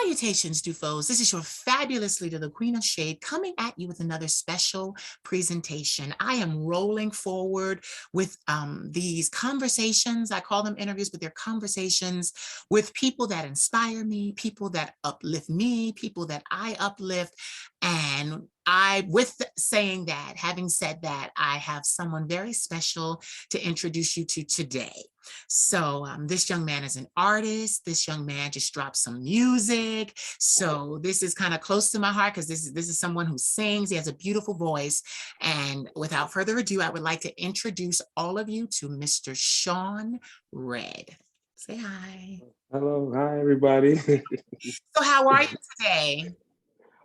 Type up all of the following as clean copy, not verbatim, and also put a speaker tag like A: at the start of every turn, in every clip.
A: Salutations, Dufos. This is your fabulous leader, the Queen of Shade, coming at you with another special presentation. I am rolling forward with these conversations. I call them interviews, but they're conversations with people that inspire me, people that uplift me, people that I uplift. And having said that, I have someone very special to introduce you to today. So this young man is an artist. This young man just dropped some music. So this is kind of close to my heart because this is someone who sings. He has a beautiful voice. And without further ado, I would like to introduce all of you to Mr. Shawn Red. Say hi.
B: Hello, hi everybody.
A: So how are you today?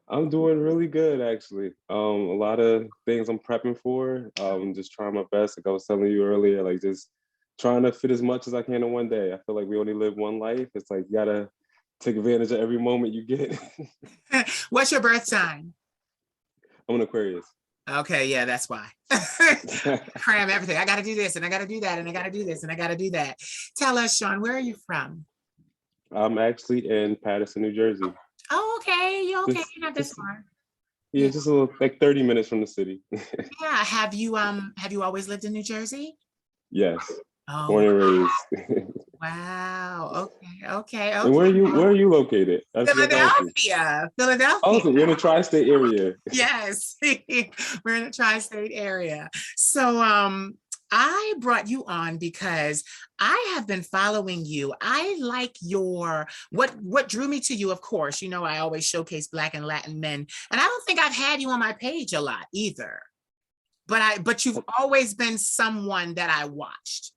B: I'm doing really good actually. A lot of things I'm prepping for. Just trying my best. Like I was telling you earlier, like just trying to fit as much as I can in one day. I feel like we only live one life. It's like you gotta take advantage of every moment you get.
A: What's your birth sign?
B: I'm an Aquarius.
A: Okay, yeah, that's why. Cram everything. I got to do this and I got to do that and I got to do this and I got to do that. Tell us, Shawn, where are you from?
B: I'm actually in Paterson, New Jersey.
A: Oh, okay. You okay?
B: Just,
A: You're not this far.
B: yeah, just a little, like 30 minutes from the city.
A: Yeah. Have you always lived in New Jersey?
B: Yes, born
A: Oh,
B: and raised.
A: wow. Okay.
B: And where are you located? I forgot to ask you.
A: Philadelphia.
B: Oh, so you're in the tri-state area.
A: Yes. We're in the tri-state area. So I brought you on because I have been following you. I like what drew me to you, of course. You know, I always showcase Black and Latin men. And I don't think I've had you on my page a lot either. But you've always been someone that I watched,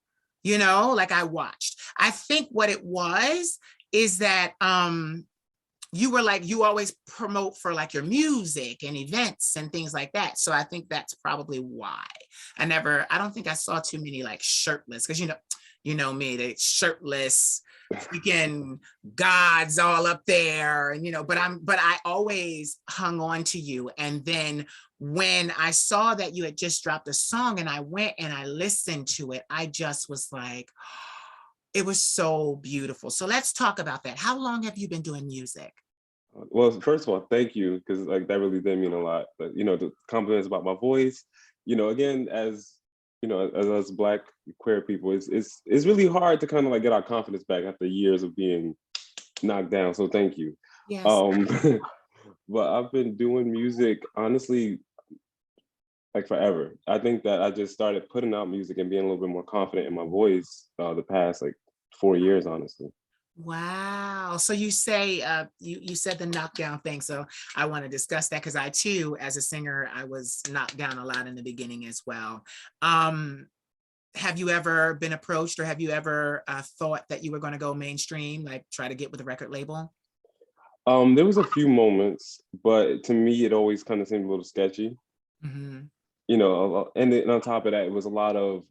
A: you know, like I watched. I think what it was is that you always promote for like your music and events and things like that. So I think that's probably why I don't think I saw too many like shirtless, because you know me, they shirtless freaking gods all up there, and but I always hung on to you. And then when I saw that you had just dropped a song and I went and I listened to it, I just was like, it was so beautiful. So let's talk about that. How long have you been doing music?
B: Well, first of all, thank you, because like that really did mean a lot. But the compliments about my voice, again, as as Black queer people, it's really hard to kind of like get our confidence back after years of being knocked down. So thank you.
A: Yes.
B: Um, but I've been doing music honestly like forever. I think that I just started putting out music and being a little bit more confident in my voice the past like 4 years, honestly.
A: Wow. So you say you said the knockdown thing. So I want to discuss that because I too, as a singer, I was knocked down a lot in the beginning as well. Have you ever been approached, or have you ever thought that you were going to go mainstream, like try to get with a record label?
B: There was a few moments, but to me, it always kind of seemed a little sketchy.
A: Mm-hmm.
B: And then on top of that, it was a lot of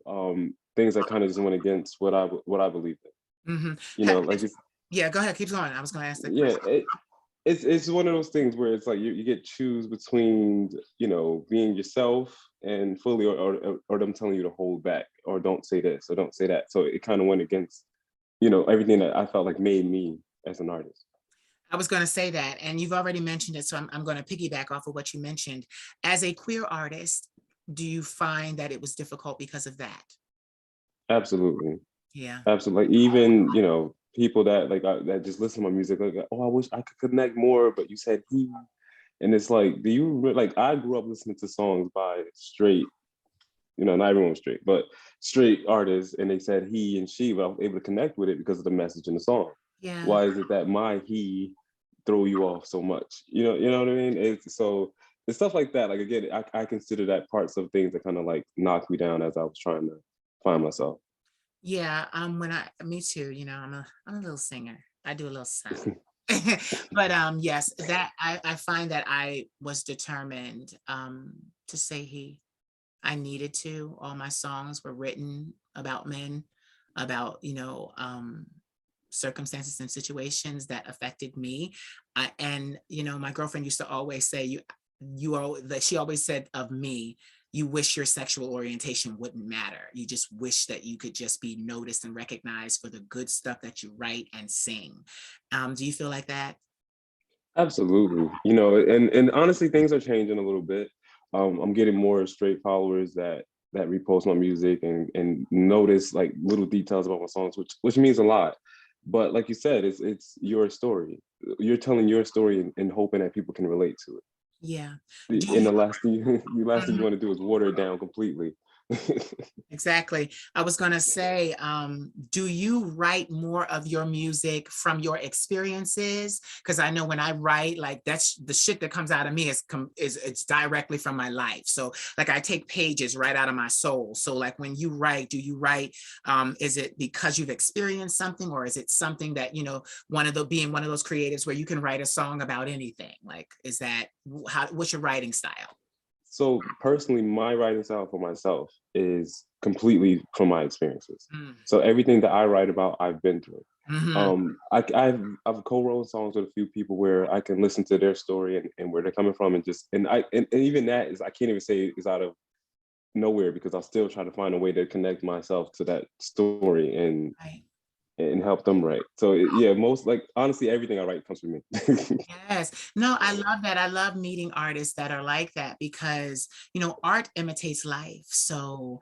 B: things that kind of just went against what I believed in.
A: Mm-hmm.
B: Like
A: Yeah, go ahead, keep going. I was going to ask that
B: yeah,
A: question.
B: it's one of those things where it's like you get choose between being yourself and fully, or them telling you to hold back or don't say this or don't say that. So it kind of went against everything that I felt like made me as an artist.
A: I was going to say that, and you've already mentioned it, so I'm going to piggyback off of what you mentioned. As a queer artist, do you find that it was difficult because of that?
B: Absolutely.
A: Yeah.
B: Absolutely. Like, even people that that just listen to my music, like, oh, I wish I could connect more, but you said he. And it's like, like, I grew up listening to songs by straight, not everyone was straight, but straight artists, and they said he and she, but I was able to connect with it because of the message in the song.
A: Yeah.
B: Why is it that my he throw you off so much? You know what I mean? It's stuff like that. Like, again, I consider that parts of things that kind of like knocked me down as I was trying to find myself.
A: Yeah, me too, I'm a little singer. I do a little something. But yes, that I find that I was determined to say he. I needed to. All my songs were written about men, about circumstances and situations that affected me. And my girlfriend used to always say, she always said of me, you wish your sexual orientation wouldn't matter. You just wish that you could just be noticed and recognized for the good stuff that you write and sing. Do you feel like that?
B: Absolutely. You know, and honestly, things are changing a little bit. I'm getting more straight followers that repost my music and notice like little details about my songs, which means a lot. But like you said, it's your story. You're telling your story and hoping that people can relate to
A: Yeah.
B: it.
A: Do
B: And
A: you?
B: the last thing you
A: Mhm.
B: want to do is water it down completely.
A: Exactly. I was going to say, do you write more of your music from your experiences? Because I know when I write, like that's the shit that comes out of me is it's directly from my life. So like I take pages right out of my soul. So like when you write, do you write? Is it because you've experienced something, or is it something that being one of those creatives where you can write a song about anything? Like, is that what's your writing style?
B: So personally, my writing style for myself is completely from my experiences.
A: Mm.
B: So everything that I write about, I've been through.
A: Hmm.
B: I've co-wrote songs with a few people where I can listen to their story and where they're coming from, and just and even that is, I can't even say is out of nowhere, because I'll still try to find a way to connect myself to that story
A: Right.
B: and help them write. So yeah, most, like, honestly, everything I write comes from me.
A: Yes. No, I love that. I love meeting artists that are like that because, art imitates life. So,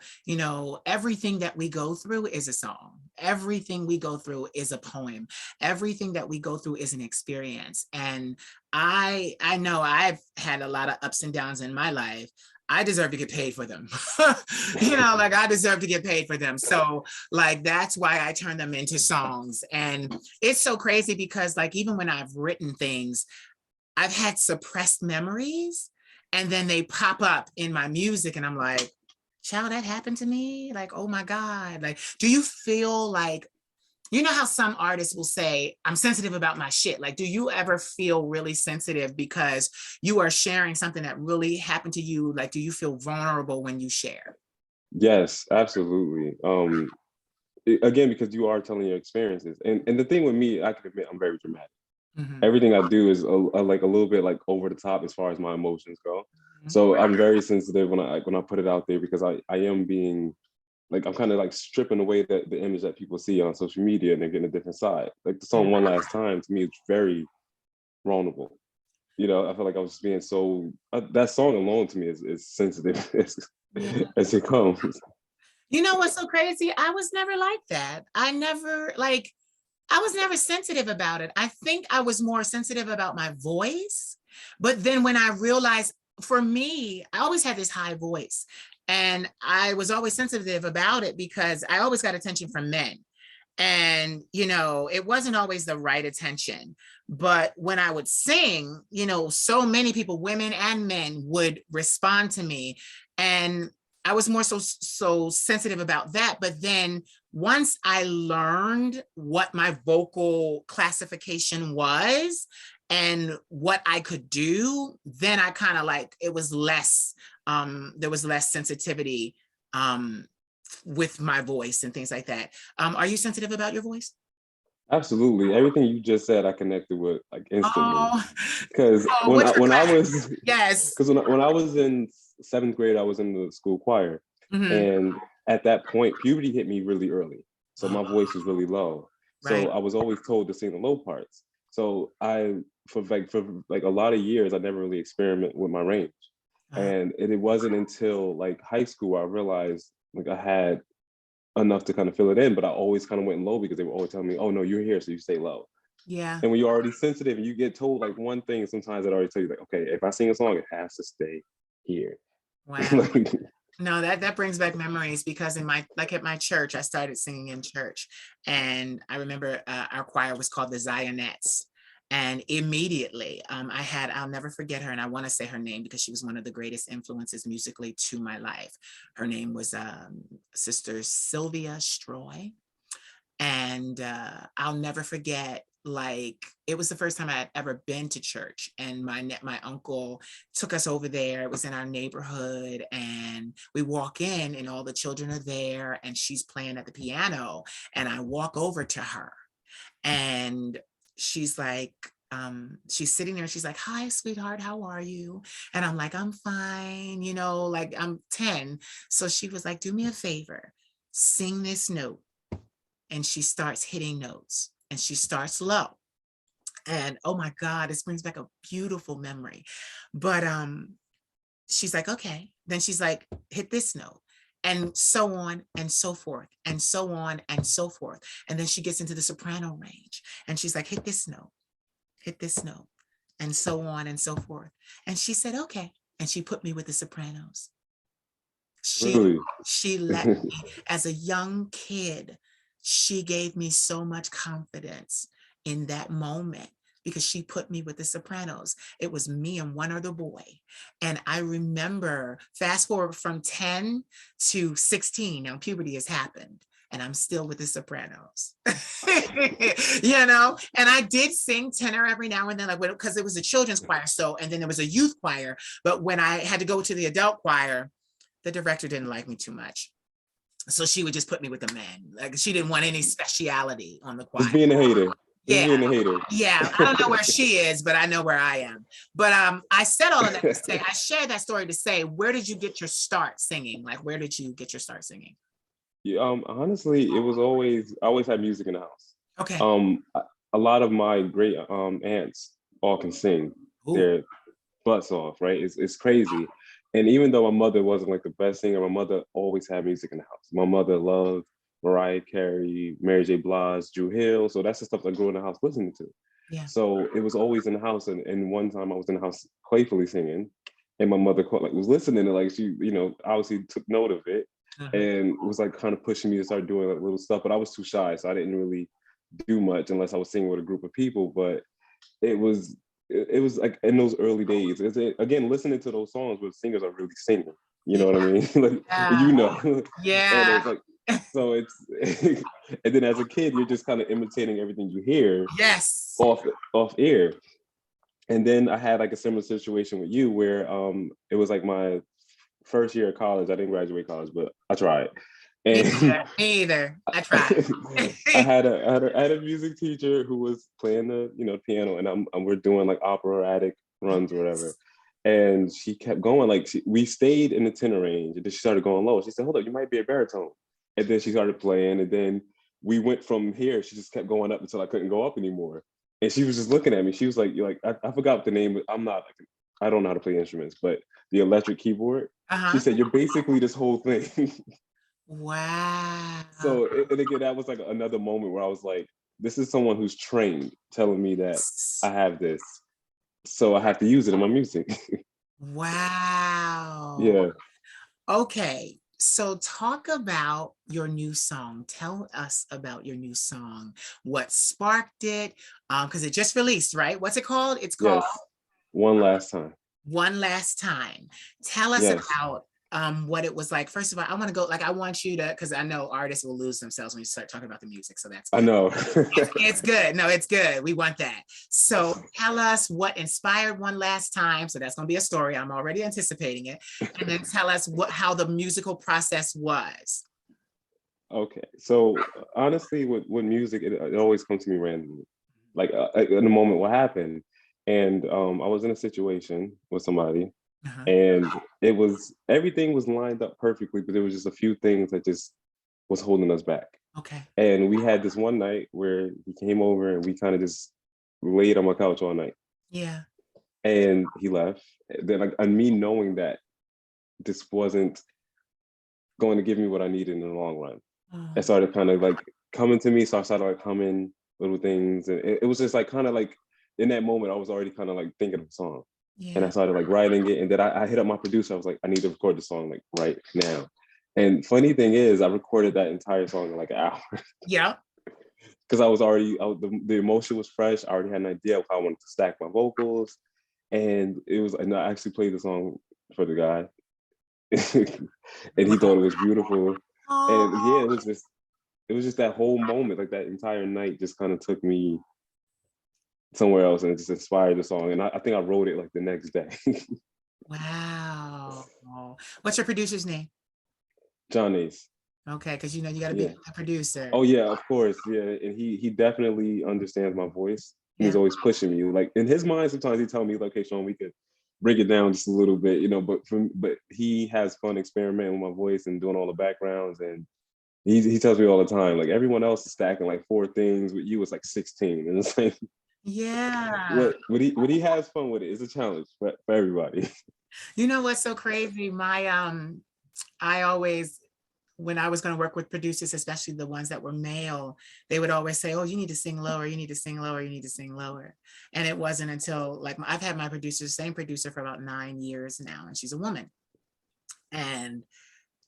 A: everything that we go through is a song. Everything we go through is a poem. Everything that we go through is an experience. And I know I've had a lot of ups and downs in my life. I deserve to get paid for them. Like I deserve to get paid for them. So like that's why I turn them into songs. And it's so crazy because like even when I've written things, I've had suppressed memories and then they pop up in my music and I'm like, child, that happened to me. Like, oh my God. Like, do you feel like, how some artists will say, I'm sensitive about my shit. Like, do you ever feel really sensitive because you are sharing something that really happened to you? Like, do you feel vulnerable when you share?
B: Yes, absolutely. Again, because you are telling your experiences, and the thing with me, I can admit I'm very dramatic.
A: Mhm.
B: Everything I do is like a little bit like over the top as far as my emotions go. So I'm very sensitive when I put it out there, because I am being like, I'm kind of like stripping away the image that people see on social media, and they're getting a different side. Like the song "One Last Time" to me is very vulnerable. You know, I feel like I was just being so, that song alone to me is sensitive
A: Yeah.
B: as it comes.
A: You know what's so crazy? I was never like that. I was never sensitive about it. I think I was more sensitive about my voice. But then when I realized, for me, I always had this high voice and I was always sensitive about it because I always got attention from men. And, it wasn't always the right attention. But when I would sing, so many people, women and men, would respond to me. And I was more so sensitive about that. But then once I learned what my vocal classification was and what I could do, then I kind of like it was less, there was less sensitivity um, with my voice and things like that. Are you sensitive about your voice?
B: Absolutely, everything you just said, I connected with like instantly.
A: Oh,
B: Because
A: oh, what's your
B: when I
A: class?
B: was
A: Yes.
B: because when I was in seventh grade, I was in the school choir,
A: Hmm.
B: and at that point, puberty hit me really early, so my voice was really low.
A: Right.
B: So I was always told to sing the low parts. So for like a lot of years, I never really experimented with my range,
A: Uh,
B: and it wasn't until like high school I realized like I had enough to kind of fill it in, but I always kind of went low because they were always telling me, "Oh no, you're here, so you stay low."
A: yeah.
B: And when you're already sensitive and you get told like one thing, sometimes it already tell you like, okay, if I sing a song, it has to stay here.
A: Wow.
B: Like,
A: No, that brings back memories because at my church, I started singing in church, and I remember our choir was called the Zionettes. And immediately, I'll never forget her, and I want to say her name because she was one of the greatest influences musically to my life. Her name was Sister Sylvia Stroy. And I'll never forget, like it was the first time I had ever been to church, and my uncle took us over there. It was in our neighborhood, and we walk in and all the children are there and she's playing at the piano, and I walk over to her and she's like, she's sitting there and she's like, hi sweetheart, how are you? And I'm like, I'm fine, like I'm 10. So she was like, do me a favor, sing this note. And she starts hitting notes and she starts low. And oh my God, this brings back a beautiful memory. But she's like, okay. Then she's like, hit this note. And so on and so forth, and so on and so forth. And then she gets into the soprano range and she's like, hit this note, and so on and so forth. And she said, okay. And she put me with the sopranos. She
B: Really?
A: she let me, as a young kid, she gave me so much confidence in that moment because she put me with the sopranos. It was me and one other boy. And I remember, fast forward from 10 to 16, now puberty has happened. And I'm still with the sopranos, And I did sing tenor every now and then, like, because it was a children's choir. So, and then there was a youth choir. But when I had to go to the adult choir, the director didn't like me too much. So she would just put me with the men. Like, she didn't want any speciality on the choir.
B: Just being a hater. Just
A: Yeah.
B: being a hater.
A: Yeah. I don't know where she is, but I know where I am. But I said all of that to say, I shared that story to say, where did you get your start singing? Like, where did you get your start singing?
B: Yeah, honestly, I always had music in the house.
A: Okay.
B: A lot of my great aunts all can sing their butts off, right? It's crazy. And even though my mother wasn't like the best singer, my mother always had music in the house. My mother loved Mariah Carey, Mary J. Blige, Drew Hill. So that's the stuff I grew in the house listening to.
A: Yeah.
B: So it was always in the house. And one time I was in the house playfully singing, and my mother was listening and like she, obviously took note of it. And was like kind of pushing me to start doing like little stuff, but I was too shy, so I didn't really do much unless I was singing with a group of people. But it was like in those early days, again, listening to those songs where singers are really singing, you know what I mean? Like,
A: Yeah.
B: And it's like, so it's and then as a kid you're just kind of imitating everything you hear off air. And then I had like a similar situation with you where it was like my first year of college. I didn't graduate college, but I tried. And
A: Me either. I tried.
B: I had a music teacher who was playing the piano, and we're doing like operatic runs or whatever. And she kept going, like we stayed in the tenor range, and then she started going low. She said, "Hold up, you might be a baritone." And then she started playing, and then we went from here. She just kept going up until I couldn't go up anymore. And she was just looking at me. She was like, "You're like I forgot the name. I don't know how to play instruments, but the electric keyboard." She said, "You're basically this whole thing."
A: Wow.
B: So, and again, that was like another moment where I was like, this is someone who's trained telling me that I have this, so I have to use it in my music.
A: Wow.
B: Yeah.
A: Okay. So talk about your new song. Tell us about your new song. What sparked it? Because it just released, right? What's it called? It's called
B: One Last Time.
A: One Last Time. Tell us about what it was like. First of all, I want to go, like, I want you to, because I know artists will lose themselves when you start talking about the music. So that's good.
B: I know.
A: It's good. No, it's good. We want that. So tell us what inspired One Last Time. So that's going to be a story. I'm already anticipating it. And then tell us how the musical process was.
B: Okay. So honestly, with music, it always comes to me randomly. Like in a moment, what happened? And I was in a situation with somebody, and everything was lined up perfectly, but there was just a few things that just was holding us back.
A: Okay.
B: And we had this one night where he came over and we kind of just laid on my couch all night.
A: Yeah.
B: And he left. Then and me knowing that this wasn't going to give me what I needed in the long run. It started kind of like coming to me. So I started like humming little things. And it was just like kind of like in that moment, I was already kind of like thinking of a song. Yeah. And I started like writing it. And then I hit up my producer. I was like, I need to record the song like right now. And funny thing is, I recorded that entire song in like an hour.
A: Yeah.
B: Because I was already, the emotion was fresh. I already had an idea of how I wanted to stack my vocals. And and I actually played the song for the guy. And he thought it was beautiful. And yeah, it was just that whole moment, like that entire night just kind of took me somewhere else, and it just inspired the song. And I think I wrote it like the next day.
A: Wow. What's your producer's name?
B: John Ace.
A: Okay, because you got to be a producer.
B: Oh yeah, of course. Yeah. And he definitely understands my voice. And he's always pushing me. Like in his mind, sometimes he tell me, like, "Okay, Shawn, we could break it down just a little bit, but he has fun experimenting with my voice and doing all the backgrounds. And he tells me all the time, like, everyone else is stacking like 4 things, with you it's like 16. And it's like
A: Yeah.
B: What he has fun with it. It's a challenge for everybody.
A: You know what's so crazy? I always, when I was going to work with producers, especially the ones that were male, they would always say, "Oh, you need to sing lower. You need to sing lower. You need to sing lower." And it wasn't until like I've had my producer, same producer for about 9 years now, and she's a woman. And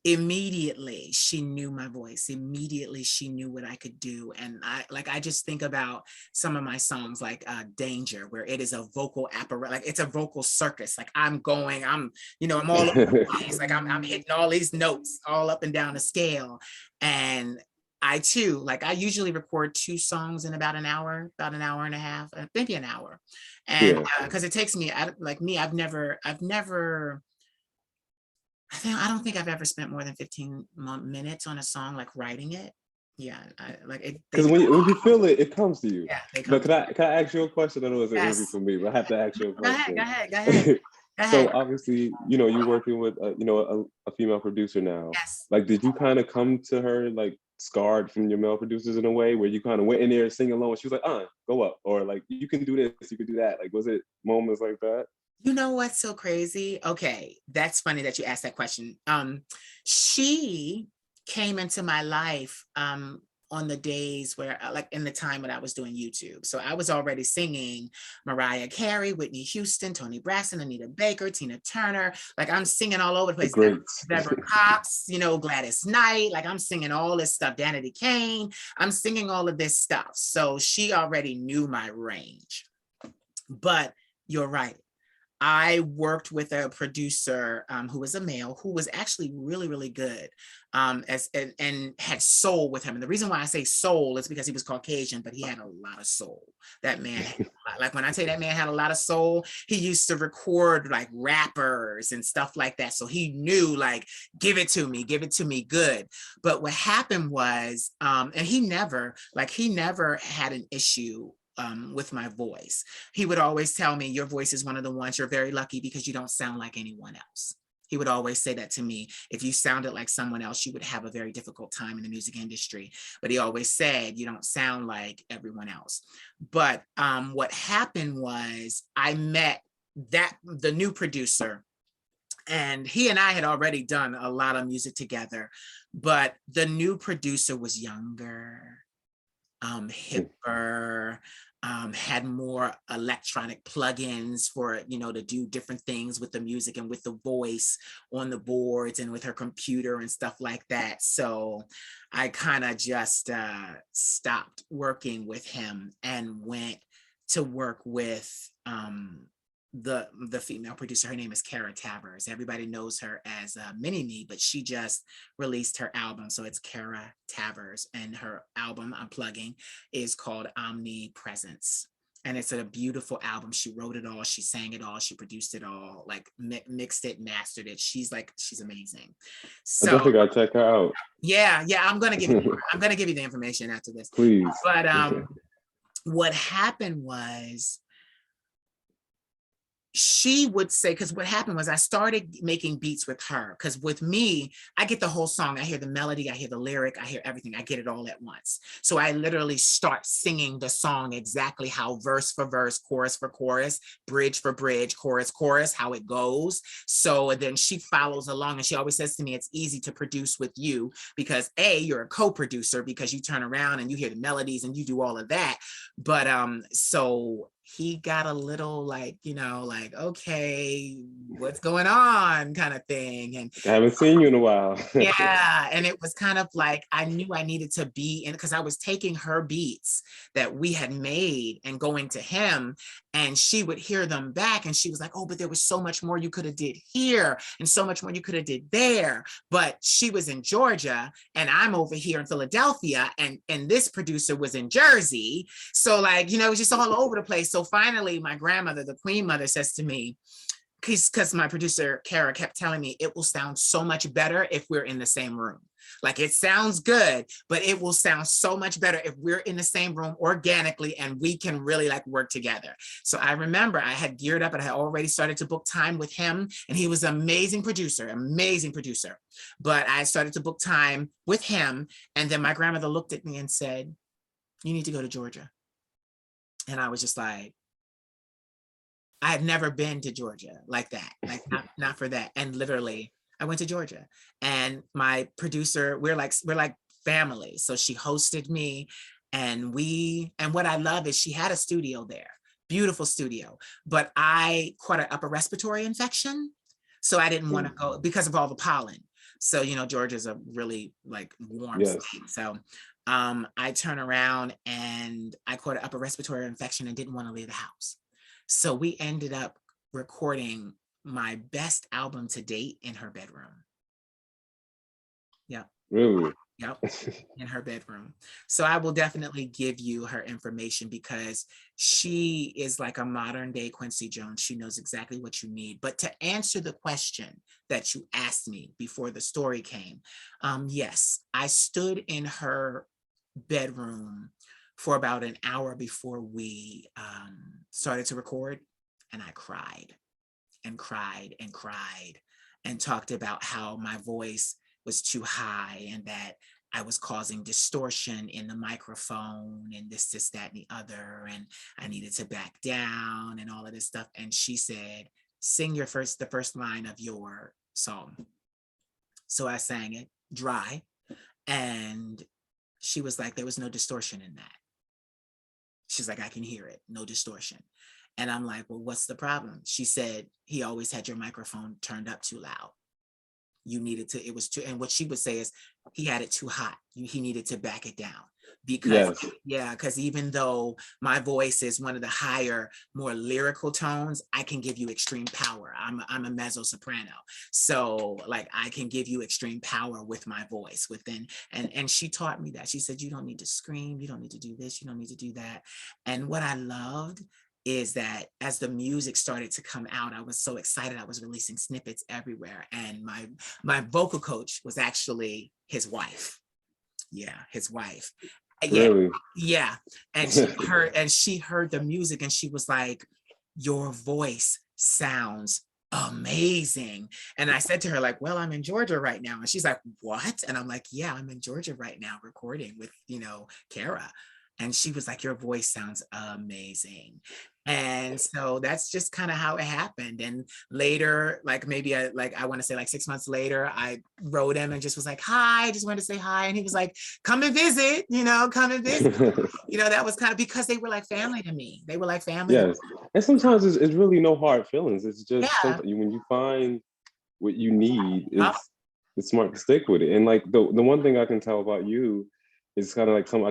A: immediately she knew my voice. Immediately she knew what I could do. And I just think about some of my songs like Danger, where it is a vocal apparatus, like it's a vocal circus. Like I'm I'm all over the place. Like I'm hitting all these notes all up and down the scale. And I too, like I usually record 2 songs in about an hour and a half, maybe an hour. And
B: Yeah.
A: because it takes me, I've never I don't think I've ever spent more than 15 minutes on a song, like writing it. Yeah, they
B: Because
A: come.
B: when you feel it, it comes to you.
A: Yeah, they come.
B: But can I ask you a question? I know it's an interview
A: Yes.
B: for me, but I have to ask you a
A: Go ahead. Go
B: question.
A: ahead. Go ahead. Go
B: So
A: ahead.
B: obviously, you're working with a female producer now.
A: Yes.
B: Like, did you kind of come to her like scarred from your male producers in a way where you kind of went in there singing along and she was like, go up, or like you can do this, you can do that. Like, was it moments like that?
A: You know what's so crazy? Okay, that's funny that you asked that question. She came into my life on the days where, like in the time when I was doing YouTube. So I was already singing Mariah Carey, Whitney Houston, Toni Braxton, Anita Baker, Tina Turner. Like I'm singing all over the
B: The
A: place.
B: greats.
A: Deborah Cox, Gladys Knight. Like I'm singing all this stuff. Danity Kane. I'm singing all of this stuff. So she already knew my range. But you're right. I worked with a producer who was a male who was actually really, really good and had soul with him. And the reason why I say soul is because he was Caucasian, but he had a lot of soul. That man, like when I say that man had a lot of soul, he used to record like rappers and stuff like that. So he knew like, give it to me good. But what happened was, and he never had an issue with my voice. He would always tell me, your voice is one of the ones, you're very lucky because you don't sound like anyone else. He would always say that to me. If you sounded like someone else, you would have a very difficult time in the music industry. But he always said, you don't sound like everyone else. But what happened was I met the new producer, and he and I had already done a lot of music together, but the new producer was younger, hipper, had more electronic plugins for, to do different things with the music and with the voice on the boards and with her computer and stuff like that. So I kind of just stopped working with him and went to work with the female producer. Her name is Kara Tavers. Everybody knows her as Mini Me, but she just released her album. So it's Kara Tavers, and her album I'm plugging is called Omnipresence. And it's a beautiful album. She wrote it all. She sang it all. She produced it all, like mixed it, mastered it. She's amazing.
B: I
A: So
B: definitely gotta check her out.
A: yeah, I'm going to give you the information after this.
B: Please.
A: But what happened was, she would say, because what happened was I started making beats with her, because with me, I get the whole song. I hear the melody, I hear the lyric, I hear everything. I get it all at once. So I literally start singing the song exactly how verse for verse, chorus for chorus, bridge for bridge, chorus, how it goes. So then she follows along, and she always says to me, it's easy to produce with you because you're a co-producer, because you turn around and you hear the melodies and you do all of that. But so he got a little like, okay, what's going on kind of thing. And
B: I haven't seen you in a while.
A: yeah, and it was kind of like I knew I needed to be in, because I was taking her beats that we had made and going to him, and she would hear them back, and she was like, oh, but there was so much more you could have did here and so much more you could have did there. But she was in Georgia and I'm over here in Philadelphia, and this producer was in Jersey. So like, it was just all over the place. So finally my grandmother, the Queen Mother, says to me, because my producer Kara kept telling me, it will sound so much better if we're in the same room. Like it sounds good, but it will sound so much better if we're in the same room organically and we can really like work together. So I remember I had geared up and I had already started to book time with him, and he was an amazing producer. But I started to book time with him, and then my grandmother looked at me and said, you need to go to Georgia. And I was just like, I had never been to Georgia like that, like not for that. And literally, I went to Georgia, and my producer, we're like family. So she hosted me, and what I love is she had a studio there, beautiful studio, but I caught an upper respiratory infection, so I didn't want to go because of all the pollen. So Georgia's a really like warm
B: Yes.
A: state. So I turn around and I caught an upper respiratory infection and didn't want to leave the house. So we ended up recording my best album to date in her bedroom. Yep.
B: Really?
A: Yep. In her bedroom. So I will definitely give you her information because she is like a modern day Quincy Jones. She knows exactly what you need. But to answer the question that you asked me before the story came, yes, I stood in her bedroom for about an hour before we started to record, and I cried and cried and cried and talked about how my voice was too high and that I was causing distortion in the microphone and this, that, and the other, and I needed to back down and all of this stuff. And she said, sing the first line of your song. So I sang it dry, and she was like, there was no distortion in that. She's like, I can hear it, no distortion. And I'm like, well, what's the problem? She said, he always had your microphone turned up too loud. You needed to, it was too, and what she would say is he had it too hot. He needed to back it down. Because because even though my voice is one of the higher, more lyrical tones, I can give you extreme power. I'm a mezzo soprano. So like I can give you extreme power with my voice within, and she taught me that. She said, you don't need to scream, you don't need to do this, you don't need to do that. And what I loved is that as the music started to come out, I was so excited. I was releasing snippets everywhere. And my vocal coach was actually his wife. Yeah, his wife.
B: Really?
A: Yeah. And she heard the music and she was like, your voice sounds amazing. And I said to her, like, well, I'm in Georgia right now. And she's like, what? And I'm like, yeah, I'm in Georgia right now recording with, Kara. And she was like, your voice sounds amazing. And so that's just kind of how it happened. And later, like maybe I want to say like 6 months later, I wrote him and just was like, hi, I just wanted to say hi. And he was like, come and visit, come and visit. That was kind of because they were like family to me. They were like family.
B: Yes. And sometimes it's really no hard feelings. It's just when you find what you need, it's smart to stick with it. And like the one thing I can tell about you is kind of like some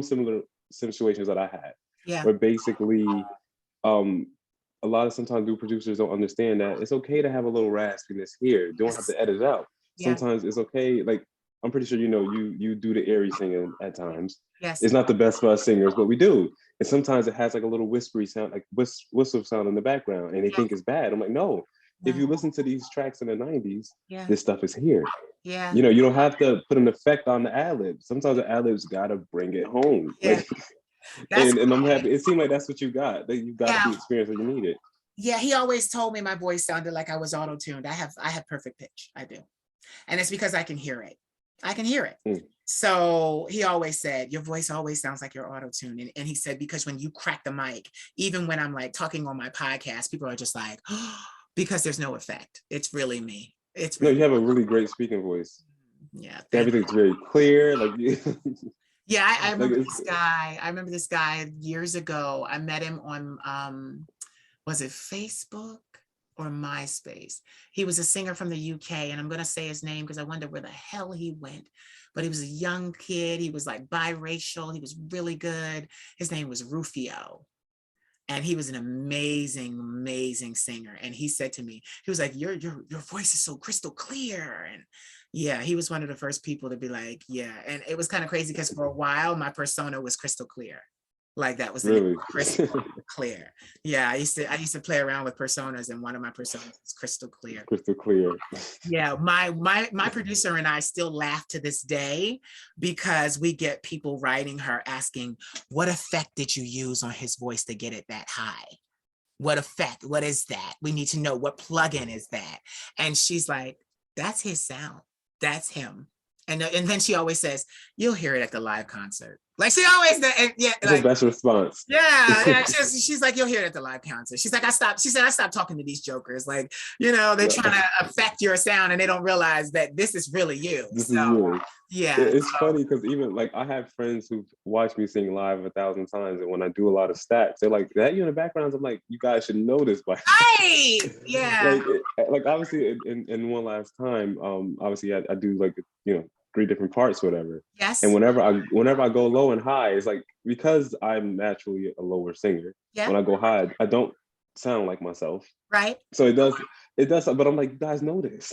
B: similar situations that I had.
A: Yeah.
B: Where basically a lot of sometimes new producers don't understand that it's okay to have a little raspiness here. You don't have to edit it out. Sometimes it's okay. Like I'm pretty sure you do the airy singing at times.
A: Yes.
B: It's not the best for us singers, but we do. And sometimes it has like a little whispery sound, like whistle sound in the background, and they think it's bad. I'm like, no. If you listen to these tracks in the 90s, this stuff is here.
A: Yeah.
B: You don't have to put an effect on the ad-lib. Sometimes the ad-lib's gotta bring it home.
A: Yeah.
B: Like, and I'm happy. It seemed like that's what you got. That you got the experience that you needed.
A: Yeah, he always told me my voice sounded like I was auto-tuned. I have perfect pitch. I do. And it's because I can hear it. I can hear it. So he always said, your voice always sounds like you're auto-tuned. And he said, because when you crack the mic, even when I'm like talking on my podcast, people are just like, oh, because there's no effect. It's really me. It's really
B: you have a really great speaking voice.
A: Yeah.
B: Everything's very clear. Like
A: yeah, I remember this guy. I remember this guy years ago. I met him on was it Facebook or MySpace? He was a singer from the UK, and I'm gonna say his name because I wonder where the hell he went. But he was a young kid. He was like biracial. He was really good. His name was Rufio. And he was an amazing, amazing singer. And he said to me, he was like, your voice is so crystal clear. And yeah, he was one of the first people to be like, yeah. And it was kind of crazy because for a while, my persona was crystal clear. Like that was
B: really
A: crystal clear. Yeah, I used to play around with personas, and one of my personas is crystal clear.
B: Crystal clear.
A: Yeah, my producer and I still laugh to this day because we get people writing her asking, what effect did you use on his voice to get it that high? What effect? What is that? We need to know, what plugin is that? And she's like, that's his sound. That's him. And then she always says, you'll hear it at the live concert. Like she always, yeah,
B: That's the
A: like,
B: best response.
A: yeah. She's like, you'll hear it at the live concert. She's like, she said, I stopped talking to these jokers. Like, they're
B: Yeah,
A: trying to affect your sound and they don't realize that this is really you.
B: this
A: So
B: is you.
A: yeah.
B: It's
A: So
B: funny because even like I have friends who've watched me sing live 1,000 times, and when I do a lot of stats, they're like, "That you in the background?" I'm like, "You guys should know this by
A: right. Yeah.
B: like, like obviously in one last time, obviously I do like 3 different parts, whatever. And
A: Yes.
B: whenever I go low and high, it's like because I'm naturally a lower singer.
A: Yeah.
B: When I go high, I don't sound like myself.
A: Right.
B: So it does. But I'm like, you guys know this.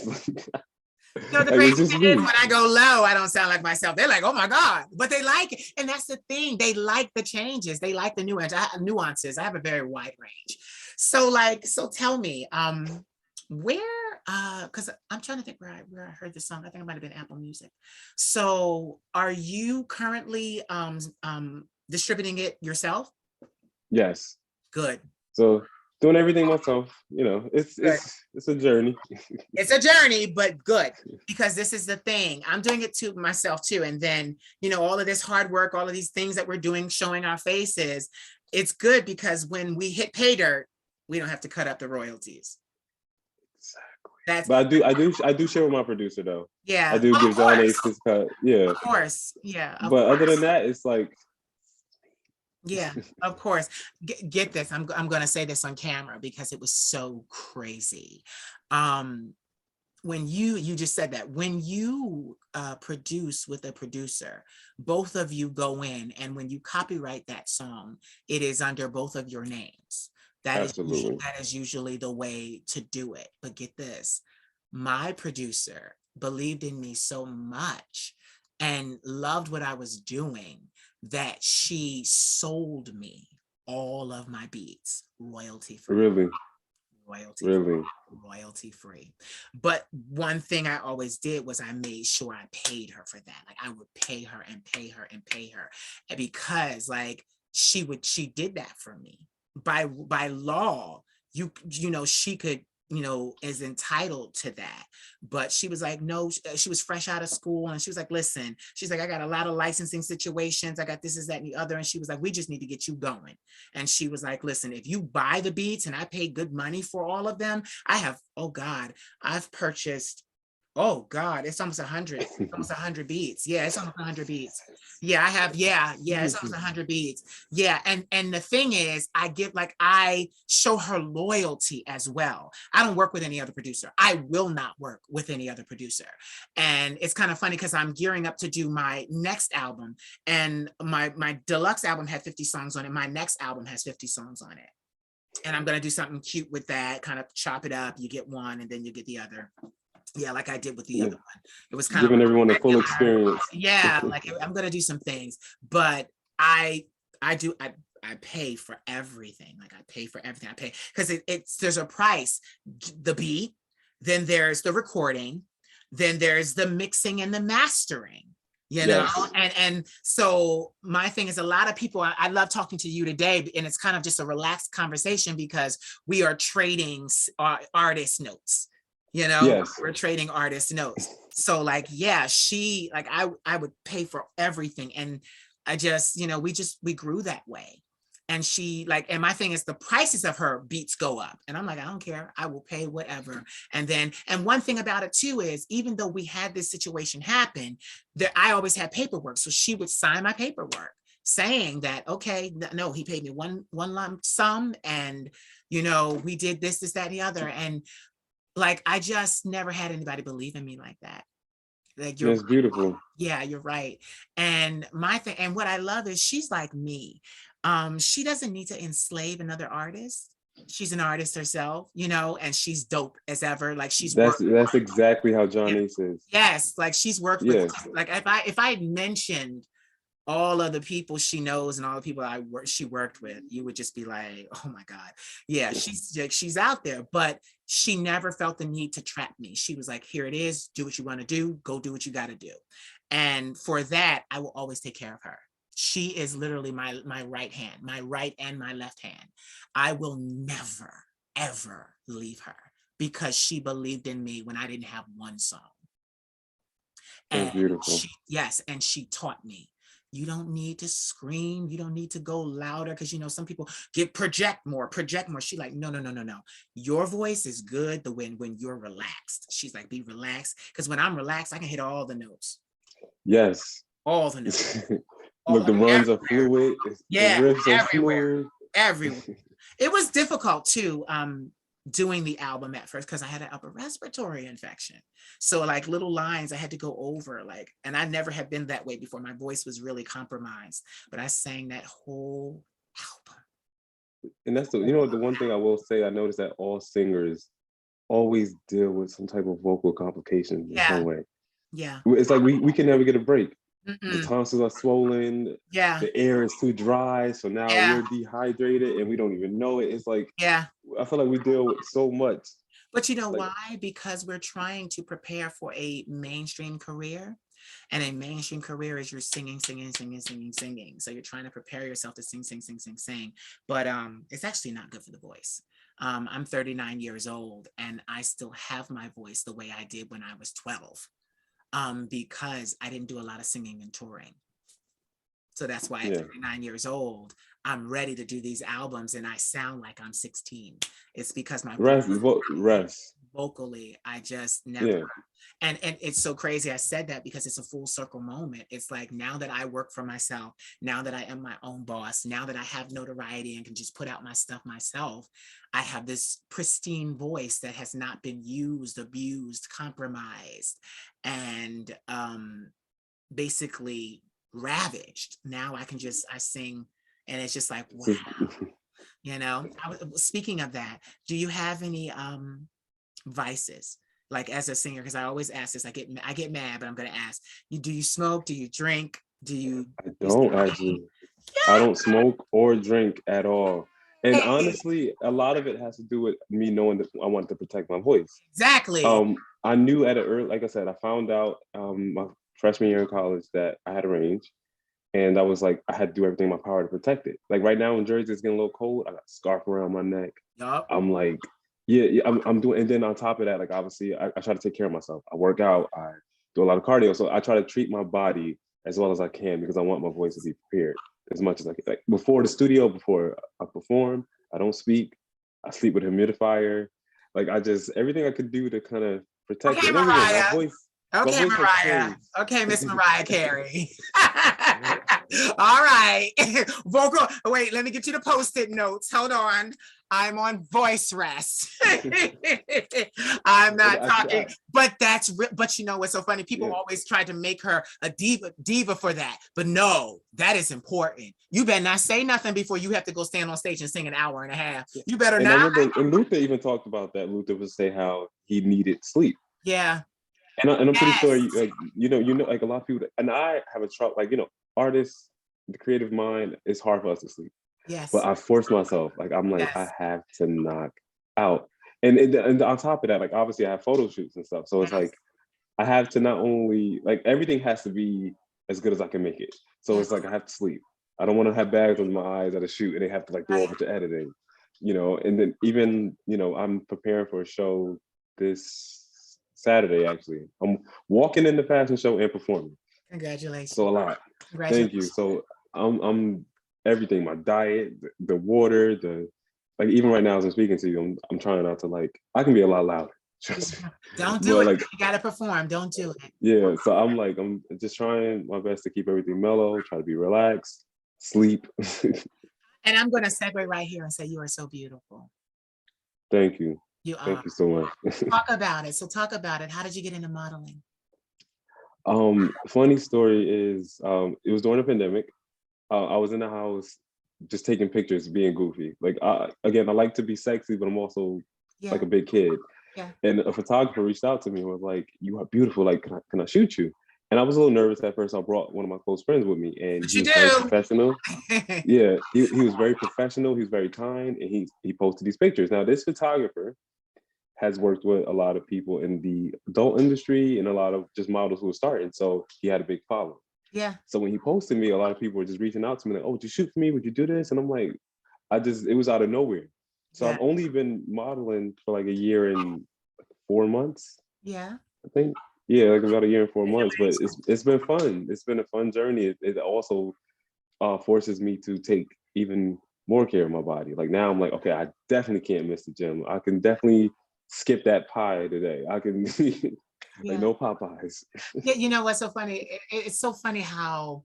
A: The
B: Like
A: crazy
B: it's just
A: thing is
B: me.
A: when I go low, I don't sound like myself. They're like, oh my God. But they like it. And that's the thing. They like the changes. They like the nuances. I have a very wide range. So tell me, where because I'm trying to think where I heard this song. I think it might have been Apple Music. So are you currently distributing it yourself?
B: Yes.
A: Good.
B: So doing everything myself. It's
A: Good.
B: it's a journey.
A: It's a journey, but good, because this is the thing. I'm doing it to myself too. And then, all of this hard work, all of these things that we're doing, showing our faces, it's good because when we hit pay dirt, we don't have to cut up the royalties.
B: Exactly.
A: That's
B: But I do share with my producer though. I
A: yeah.
B: do
A: Well, of
B: give John
A: course.
B: Ace his cut. Yeah.
A: Of course. Yeah. Of
B: But other than
A: course.
B: that, it's like
A: Yeah, of course. Get this. I'm going to say this on camera because it was so crazy. Um, when you just said that when you produce with a producer, both of you go in, and when you copyright that song, it is under both of your names.
B: absolutely.
A: That is usually the way to do it. But get this, my producer believed in me so much and loved what I was doing that she sold me all of my beats royalty free.
B: Really,
A: Royalty
B: really.
A: royalty free. But one thing I always did was I made sure I paid her for that. Like I would pay her and pay her and pay her. And because like she did that for me. By law, she could, is entitled to that. But she was like, no, she was fresh out of school and she was like, listen, she's like, I got a lot of licensing situations. I got this, is that, and the other. And she was like, we just need to get you going. And she was like, listen, if you buy the beats and I pay good money for all of them, oh God, I've purchased, oh God, it's almost 100. It's almost 100 beats. Yeah, it's almost 100 beats. Yeah, I have, yeah, it's almost 100 beats. Yeah, and the thing is, I show her loyalty as well. I don't work with any other producer. I will not work with any other producer. And it's kind of funny because I'm gearing up to do my next album, and my deluxe album had 50 songs on it. My next album has 50 songs on it. And I'm going to do something cute with that, kind of chop it up. You get one and then you get the other. Yeah, like I did with the other one. It was kind of
B: Giving
A: like
B: everyone the full
A: regular.
B: experience.
A: Yeah, like I'm gonna do some things, but I pay for everything. Like I pay for everything. I pay because there's a price. The beat, then there's the recording, then there's the mixing and the mastering.
B: Yes.
A: And so my thing is, a lot of people, I love talking to you today, and it's kind of just a relaxed conversation because we are trading artist notes.
B: Yes.
A: We're trading artist notes. So like, yeah, I would pay for everything. And I just, we grew that way. And and my thing is the prices of her beats go up. And I'm like, I don't care. I will pay whatever. And one thing about it too is, even though we had this situation happen, that I always had paperwork. So she would sign my paperwork saying that, okay, no, he paid me one lump sum. And, we did this, that, and the other. And like, I just never had anybody believe in me like that. Like, you're
B: That's beautiful.
A: yeah, you're right. And my thing, and what I love is she's like me. She doesn't need to enslave another artist. She's an artist herself, and she's dope as ever. Like she's
B: That's
A: worked.
B: that's exactly how John
A: Yeah.
B: Ace is.
A: Yes, like she's worked with,
B: Yeah.
A: like if I mentioned all of the people she knows and all the people she worked with, you would just be like, oh my God. Yeah, she's out there, but she never felt the need to trap me. She was like, here it is, do what you want to do, go do what you got to do. And for that, I will always take care of her. She is literally my right hand, my right and my left hand. I will never, ever leave her because she believed in me when I didn't have one song.
B: That's
A: And
B: beautiful.
A: and she taught me. You don't need to scream. You don't need to go louder because some people project more. She like, no, no, no, no, no. Your voice is good when you're relaxed. She's like, be relaxed. Because when I'm relaxed, I can hit all the notes.
B: Yes.
A: All the notes.
B: Look, the runs are fluid. The
A: Yeah,
B: riffs are
A: everywhere.
B: smooth.
A: Everywhere. It was difficult too, doing the album at first because I had an upper respiratory infection. So like little lines I had to go over, like, and I never had been that way before. My voice was really compromised, but I sang that whole album.
B: And that's the one thing I will say, I noticed that all singers always deal with some type of vocal complications in some way.
A: Yeah.
B: It's like we can never get a break.
A: Mm-mm.
B: The tonsils are swollen.
A: Yeah.
B: The air is too dry. So now we're dehydrated and we don't even know it. It's like, I feel like we deal with so much.
A: But you know why? Because we're trying to prepare for a mainstream career. And a mainstream career is you're singing, singing, singing, singing, singing. So you're trying to prepare yourself to sing, sing, sing, sing, sing. But it's actually not good for the voice. I'm 39 years old and I still have my voice the way I did when I was 12, because I didn't do a lot of singing and touring. So that's why at 39 years old, I'm ready to do these albums and I sound like I'm 16. It's because my vocally, I just never. And it's so crazy. I said that because it's a full circle moment. It's like, now that I work for myself, now that I am my own boss, now that I have notoriety and can just put out my stuff myself, I have this pristine voice that has not been used, abused, compromised, and basically ravaged. Now I sing and it's just like, wow. Speaking of that, do you have any vices, like as a singer? Because I always ask this, I get mad, but I'm gonna ask you, do you smoke, do you drink, I
B: don't actually. I don't smoke or drink at all. And honestly, a lot of it has to do with me knowing that I want to protect my voice.
A: Exactly.
B: I knew at an early, like I said, I found out my freshman year in college that I had a range. And I was like, I had to do everything in my power to protect it. Like right now in Jersey, it's getting a little cold. I got a scarf around my neck.
A: Yep.
B: I'm like, I'm doing, and then on top of that, like obviously I try to take care of myself. I work out, I do a lot of cardio. So I try to treat my body as well as I can because I want my voice to be prepared as much as I can. Like before the studio, before I perform, I don't speak. I sleep with a humidifier. Like everything I could do to kind of protect it.
A: Mariah.
B: My voice.
A: Okay, Mariah. Okay, Miss Mariah Carey. All right. Vocal. Wait, let me get you the Post-it notes. Hold on. I'm on voice rest. I'm not talking, but but you know what's so funny? People always try to make her a diva for that. But no, that is important. You better not say nothing before you have to go stand on stage and sing an hour and a half. You better not.
B: I remember, and Luther even talked about that. Luther would say how he needed sleep.
A: Yeah.
B: And I'm pretty sure like a lot of people, and I have a trouble, like, artists, the creative mind, it's hard for us to sleep.
A: Yes.
B: But I force myself, like, I'm like, I have to knock out. And on top of that, like, obviously I have photo shoots and stuff. So it's like, I have to not only, like, everything has to be as good as I can make it. So it's like, I have to sleep. I don't want to have bags under my eyes at a shoot and they have to like go over to editing, and then even, I'm preparing for a show this Saturday, actually. I'm walking in the fashion show and performing.
A: Congratulations.
B: So a lot. Thank you. So I'm everything, my diet, the water, like even right now as I'm speaking to you, I'm trying not to, like, I can be a lot louder.
A: Don't do it. Like, you gotta perform. Don't do it.
B: Yeah. So I'm just trying my best to keep everything mellow, try to be relaxed, sleep.
A: And I'm gonna segue right here and say you are so beautiful.
B: Thank you.
A: You are.
B: Thank you so much.
A: Talk about it. So talk about it. How did you get into modeling?
B: Funny story is, it was during the pandemic. I was in the house just taking pictures, being goofy. Like, again, I like to be sexy, but I'm also like a big kid.
A: Yeah.
B: And a photographer reached out to me and was like, "You are beautiful. Like, can I shoot you?" And I was a little nervous at first. I brought one of my close friends with me, and he was very professional. Yeah, he was very professional. He was very kind, and he posted these pictures. Now, this photographer has worked with a lot of people in the adult industry and a lot of just models who are starting. So he had a big following.
A: Yeah.
B: So when he posted me, a lot of people were just reaching out to me like, "Oh, would you shoot for me? Would you do this?" And I'm like, it was out of nowhere. So I've only been modeling for like a year and 4 months.
A: Yeah.
B: I think. Yeah, like about a year and 4 months, but it's been fun. It's been a fun journey. It also forces me to take even more care of my body. Like now I'm like, okay, I definitely can't miss the gym. I can definitely skip that pie today. I can like
A: Yeah.
B: no Popeyes.
A: Yeah, you know what's so funny? It's so funny how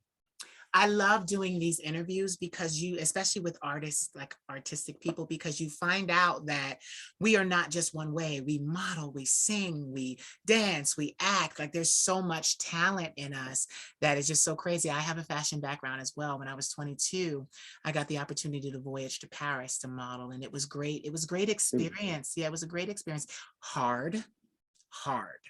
A: I love doing these interviews because you, especially with artists, like artistic people, because you find out that we are not just one way. We model, we sing, we dance, we act. Like there's so much talent in us that is just so crazy. I have a fashion background as well. When I was 22, I got the opportunity to voyage to Paris to model, and it was great. It was a great experience. Yeah, it was a great experience. Hard, hard,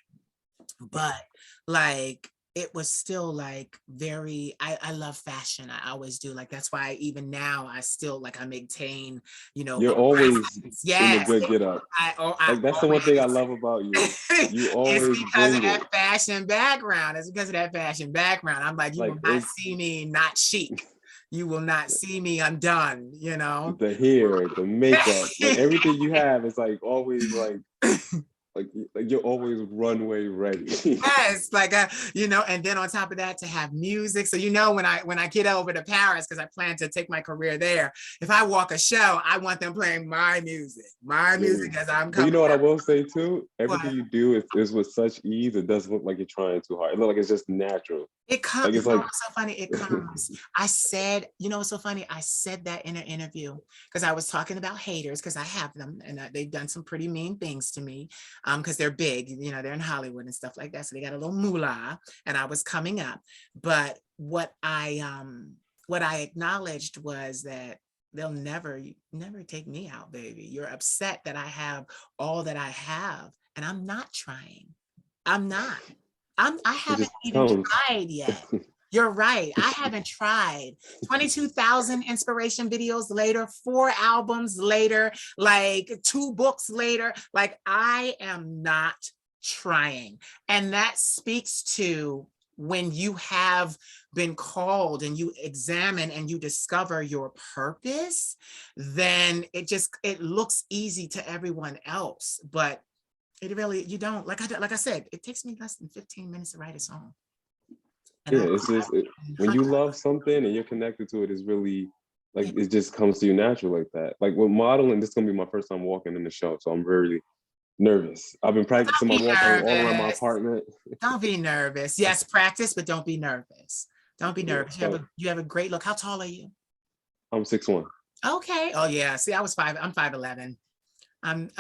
A: but like it was still like very I love fashion. I always do. Like that's why even now I still like I maintain,
B: You're
A: a
B: always
A: presence.
B: in the
A: Yes.
B: good get up.
A: I
B: Like that's the one thing I
A: always
B: love about you. You
A: it's
B: always
A: because of
B: bring
A: that
B: it.
A: fashion background. It's because of that fashion background. I'm like, you will
B: Like
A: not
B: it's
A: see me not chic. You will not see me undone.
B: the hair, the makeup, like everything you have is like always like you're always runway ready.
A: Yes, like and then on top of that, to have music. So when I get over to Paris, because I plan to take my career there, if I walk a show, I want them playing my
B: Yeah.
A: music as I'm
B: But you
A: coming
B: know what I
A: out.
B: will say too? Everything
A: What?
B: you do is with such ease. It doesn't look like you're trying too hard. It looks like it's just natural.
A: It comes,
B: Like it's like
A: what's so funny? It comes. I said, what's so funny? I said that in an interview because I was talking about haters because I have them and they've done some pretty mean things to me because they're big, they're in Hollywood and stuff like that. So they got a little moolah and I was coming up. But what I acknowledged was that they'll never take me out, baby. You're upset that I have all that I have and I'm not trying. I'm not. I
B: it
A: haven't
B: just
A: even
B: comes.
A: tried yet. You're right. I haven't tried. 22,000 inspiration videos later, 4 albums later, like 2 books later. Like I am not trying. And that speaks to when you have been called and you examine and you discover your purpose, then it looks easy to everyone else. But it really, you don't, like I said, it takes me less than 15 minutes to write a song. And
B: Yeah,
A: I've
B: it's just when you
A: hundreds.
B: love something and you're connected to it, it's really like
A: Yeah.
B: it just comes to you natural like that. Like with modeling, this is gonna be my first time walking in the show, so I'm very nervous. I've been practicing
A: Don't
B: my
A: be
B: walk all around my
A: nervous.
B: apartment.
A: Don't be nervous. Yes, practice, but don't be nervous. Don't be
B: Yeah,
A: nervous. You have
B: so
A: a great look. How tall are you?
B: I'm 6'1".
A: Okay. Oh yeah. See, I was five. I'm 5'11". I'm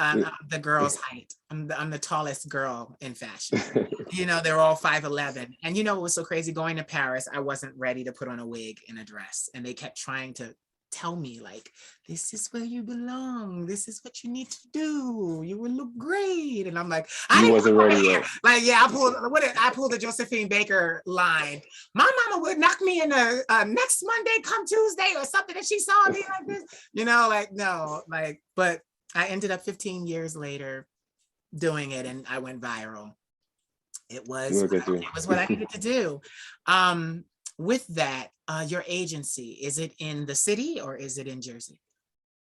A: the girl's height. I'm the tallest girl in fashion. They're all 5'11". And what was so crazy? Going to Paris, I wasn't ready to put on a wig and a dress. And they kept trying to tell me, like, this is where you belong. This is what you need to do. You will look great. And I'm like, I
B: You
A: didn't
B: wasn't
A: come over
B: ready
A: here.
B: yet.
A: Like, yeah, I pulled the Josephine Baker line. My mama would knock me in the next Monday, come Tuesday, or something that she saw me like this. Like, no, like, but I ended up 15 years later doing it and I went viral. It was
B: Look at you.
A: it was what I needed to do. Um, with that, your agency, is it in the city or is it in Jersey?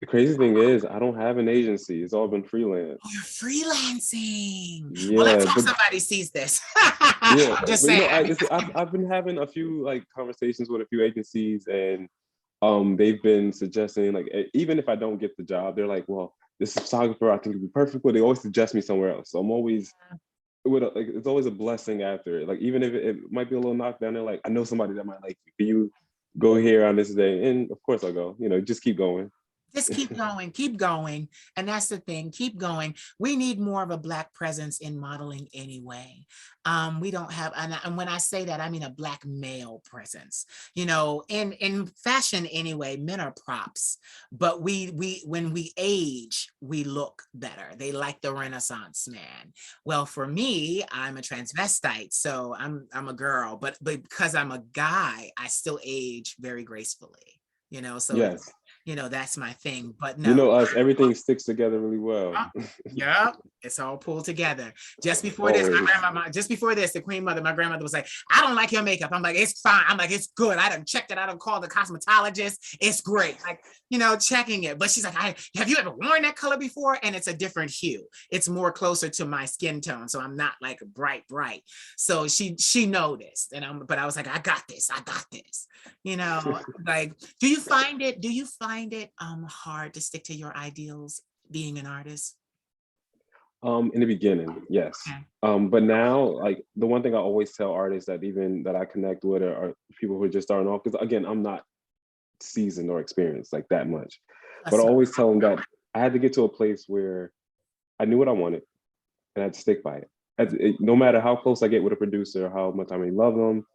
B: The crazy thing is, I don't have an agency. It's all been
A: Oh,
B: freelance.
A: you're freelancing. Well, let's
B: Yeah,
A: hope
B: but
A: somebody sees this.
B: yeah,
A: I'm just
B: but
A: saying.
B: I've been having a few like conversations with a few agencies, and they've been suggesting like even if I don't get the job, they're like, well, this photographer I think would be perfect, but they always suggest me somewhere else. So I'm always like it's always a blessing after it. Like even if it might be a little knockdown, they're like, I know somebody that might like you. Can you go here on this day? And of course I go. Just keep going.
A: Just keep going. And that's the thing, keep going. We need more of a Black presence in modeling anyway. We don't have, and when I say that, I mean a Black male presence. In fashion anyway, men are props, but when we age, we look better. They like the Renaissance man. Well, for me, I'm a transvestite, so I'm a girl, but because I'm a guy, I still age very gracefully. So
B: Yes.
A: That's my thing. But
B: You
A: no.
B: know us, everything sticks together really well.
A: Yeah, it's all pulled together. Just before this,
B: Always.
A: just before this, the Queen Mother, my grandmother was like, "I don't like your makeup." I'm like, "It's fine." I'm like, "It's good." I done checked it. I done called the cosmetologist. It's great. Like, checking it. But she's like, "Have you ever worn that color before?" And it's a different hue. It's more closer to my skin tone, so I'm not like bright. So she noticed, but I was like, "I got this. I got this." Like, do you find it hard to stick to your ideals being an artist?
B: In the beginning, yes.
A: Okay.
B: But now, like the one thing I always tell artists that I connect with are people who are just starting off, because again, I'm not seasoned or experienced like that much. But I always tell them that I had to get to a place where I knew what I wanted and I had to stick by it. No matter how close I get with a producer, how much I may love them,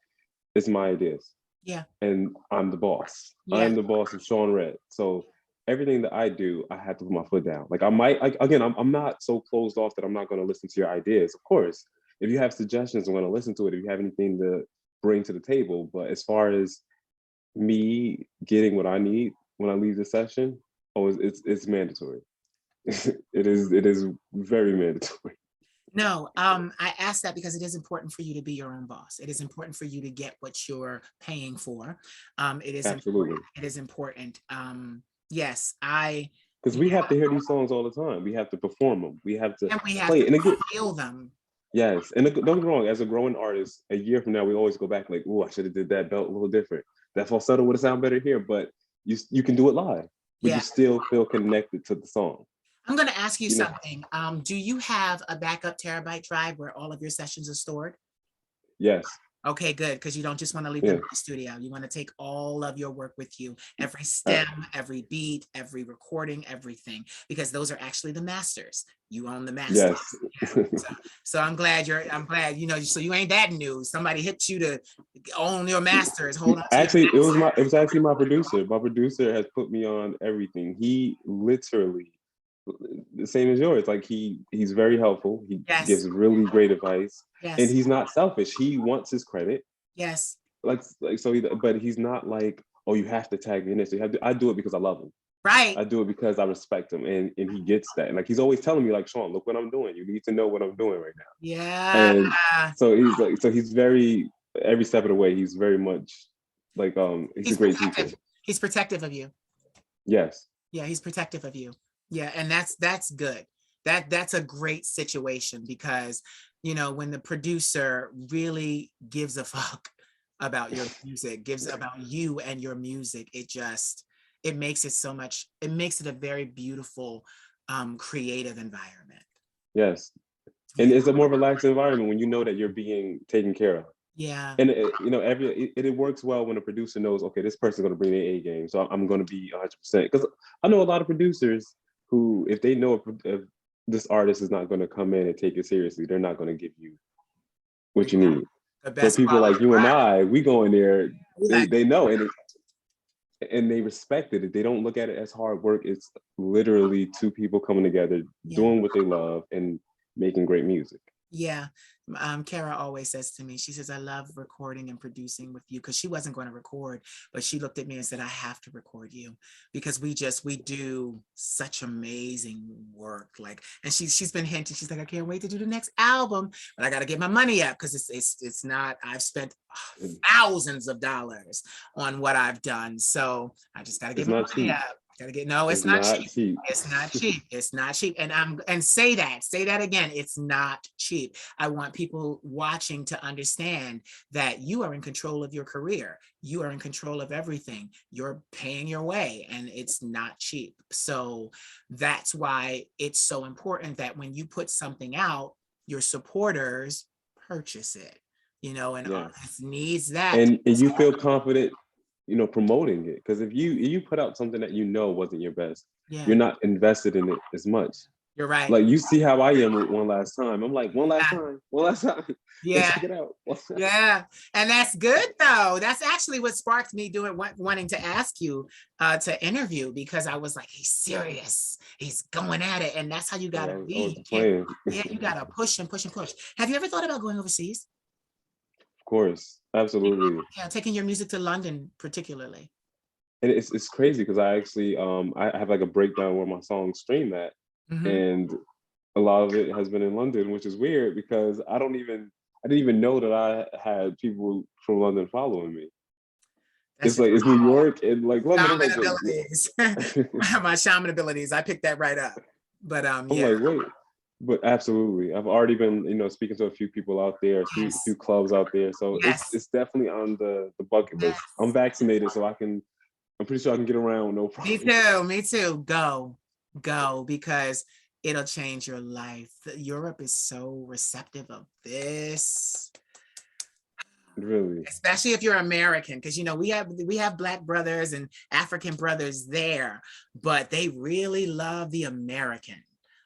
B: it's my ideas.
A: Yeah.
B: And I'm the boss.
A: Yeah.
B: I'm the boss of Shawn Red. So everything that I do, I have to put my foot down. Like I might, like again, I'm not so closed off that I'm not going to listen to your ideas. Of course, if you have suggestions, I'm going to listen to it. If you have anything to bring to the table, but as far as me getting what I need when I leave the session, oh, it's mandatory. it is very mandatory.
A: No, I asked that because it is important for you to be your own boss. It is important for you to get what you're paying for. It is
B: Absolutely.
A: important. It is important. Yes, I.
B: Because we have to hear these songs all the time. We have to perform them. We have to
A: And we have
B: play
A: to
B: it. And again,
A: feel them.
B: yes, and don't get me wrong. As a growing artist, a year from now, we always go back like, "Oh, I should have did that belt a little different. That falsetto would have sounded better here." But you can do it live, but you
A: Yeah.
B: still feel connected to the song.
A: I'm going to ask you
B: You know?
A: something. Do you have a backup terabyte drive where all of your sessions are stored?
B: Yes.
A: Okay, good, because you don't just want to leave them
B: Yeah.
A: in the studio. You want to take all of your work with you, every
B: Uh,
A: stem, every beat, every recording, everything, because those are actually the masters. You own the masters.
B: yes.
A: So I'm glad so you ain't that new. Somebody hit you to own your masters. Hold on to your
B: Actually,
A: masters.
B: it was actually my producer. My producer has put me on everything. He literally the same as yours. Like he's very helpful. He
A: Yes.
B: gives really great advice, and
A: Yes.
B: he's not selfish. He wants his credit.
A: Yes.
B: Like so, but he's not like, oh, you have to tag me in this. I do it because I love him.
A: Right.
B: I do it because I respect him, and he gets that. And like he's always telling me, like, Shawn, look what I'm doing. You need to know what I'm doing right now.
A: Yeah.
B: And so he's very every step of the way. He's very much like he's a
A: He's
B: great teacher.
A: protective. He's protective of you.
B: Yes.
A: Yeah, he's protective of you. Yeah, and that's good. That's a great situation because when the producer really gives a fuck about your music, gives about you and your music, it makes it a very beautiful creative environment.
B: Yes. And
A: Yeah.
B: it's a more relaxed environment when you know that you're being taken care of.
A: Yeah.
B: And it works well when a producer knows, okay, this person's going to bring their A game, so I'm going to be 100%. Because I know a lot of producers who, if they know if this artist is not going to come in and take it seriously, they're not going to give you what you need.
A: The
B: But
A: best
B: people
A: quality.
B: like you and I, we go in there,
A: Like,
B: they know, and they respect it. They don't look at it as hard work. It's literally two people coming together,
A: yeah.
B: doing what they love and making great music.
A: Yeah. Kara always says to me, she says, I love recording and producing with you, because she wasn't going to record, but she looked at me and said, I have to record you because we do such amazing work. Like, and she's been hinting, she's like, I can't wait to do the next album, but I got to get my money up because it's not, I've spent thousands of dollars on what I've done. So I just got to get my money up. No, it's not cheap. It's not cheap. It's not cheap. And say that again. It's not cheap. I want people watching to understand that you are in control of your career. You are in control of everything. You're paying your way, and it's not cheap. So that's why it's so important that when you put something out, your supporters purchase it. And artists needs that.
B: And you feel confident promoting it, because if you put out something that wasn't your best, you're not invested in it as much.
A: You're right.
B: Like, you see how I am with One Last Time. I'm like, one last time.
A: Yeah.
B: Check it out.
A: Yeah. And that's good though. That's actually what sparked me wanting to ask you to interview, because I was like, he's serious. He's going at it. And that's how you gotta be. You gotta push and push and push. Have you ever thought about going overseas?
B: Of course. Absolutely.
A: Yeah, taking your music to London particularly.
B: and it's crazy because I actually I have like a breakdown where my songs stream at,
A: Mhm.
B: and a lot of it has been in London, which is weird because I didn't even know that I had people from London following me.
A: That's
B: It's
A: just
B: like it's New York and like London. I'm
A: shaman
B: like, wait,
A: abilities. My shaman abilities. I picked that right up. But
B: I'm
A: yeah.
B: like, wait, but absolutely, I've already been, speaking to a few people out there, a few
A: Yes.
B: clubs out there. So
A: Yes.
B: it's definitely on the bucket list. I'm
A: Yes.
B: vaccinated, so I'm pretty sure I can get around with no
A: Me
B: problem.
A: too. Me too. Go, because it'll change your life. Europe is so receptive of this,
B: Really,
A: especially if you're American, because we have Black brothers and African brothers there, but they really love the American,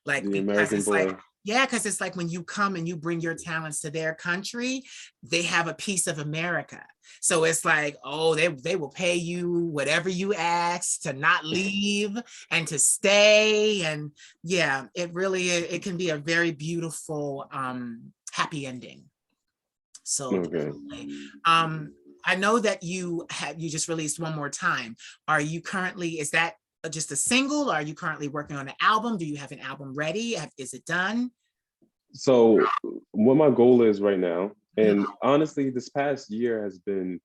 A: like
B: the
A: because
B: American
A: it's like,
B: boy.
A: yeah, because it's like when you come and you bring your talents to their country, they have a piece of America. So it's like, oh, they will pay you whatever you ask to not leave and to stay. And yeah, it can be a very beautiful happy ending. So
B: Okay.
A: definitely. Um, I know that you just released One More Time. Are you currently, is that just a single? Or are you currently working on an album? Do you have an album ready? Is it done?
B: So what my goal is right now,
A: Mhm.
B: and honestly, this past year has been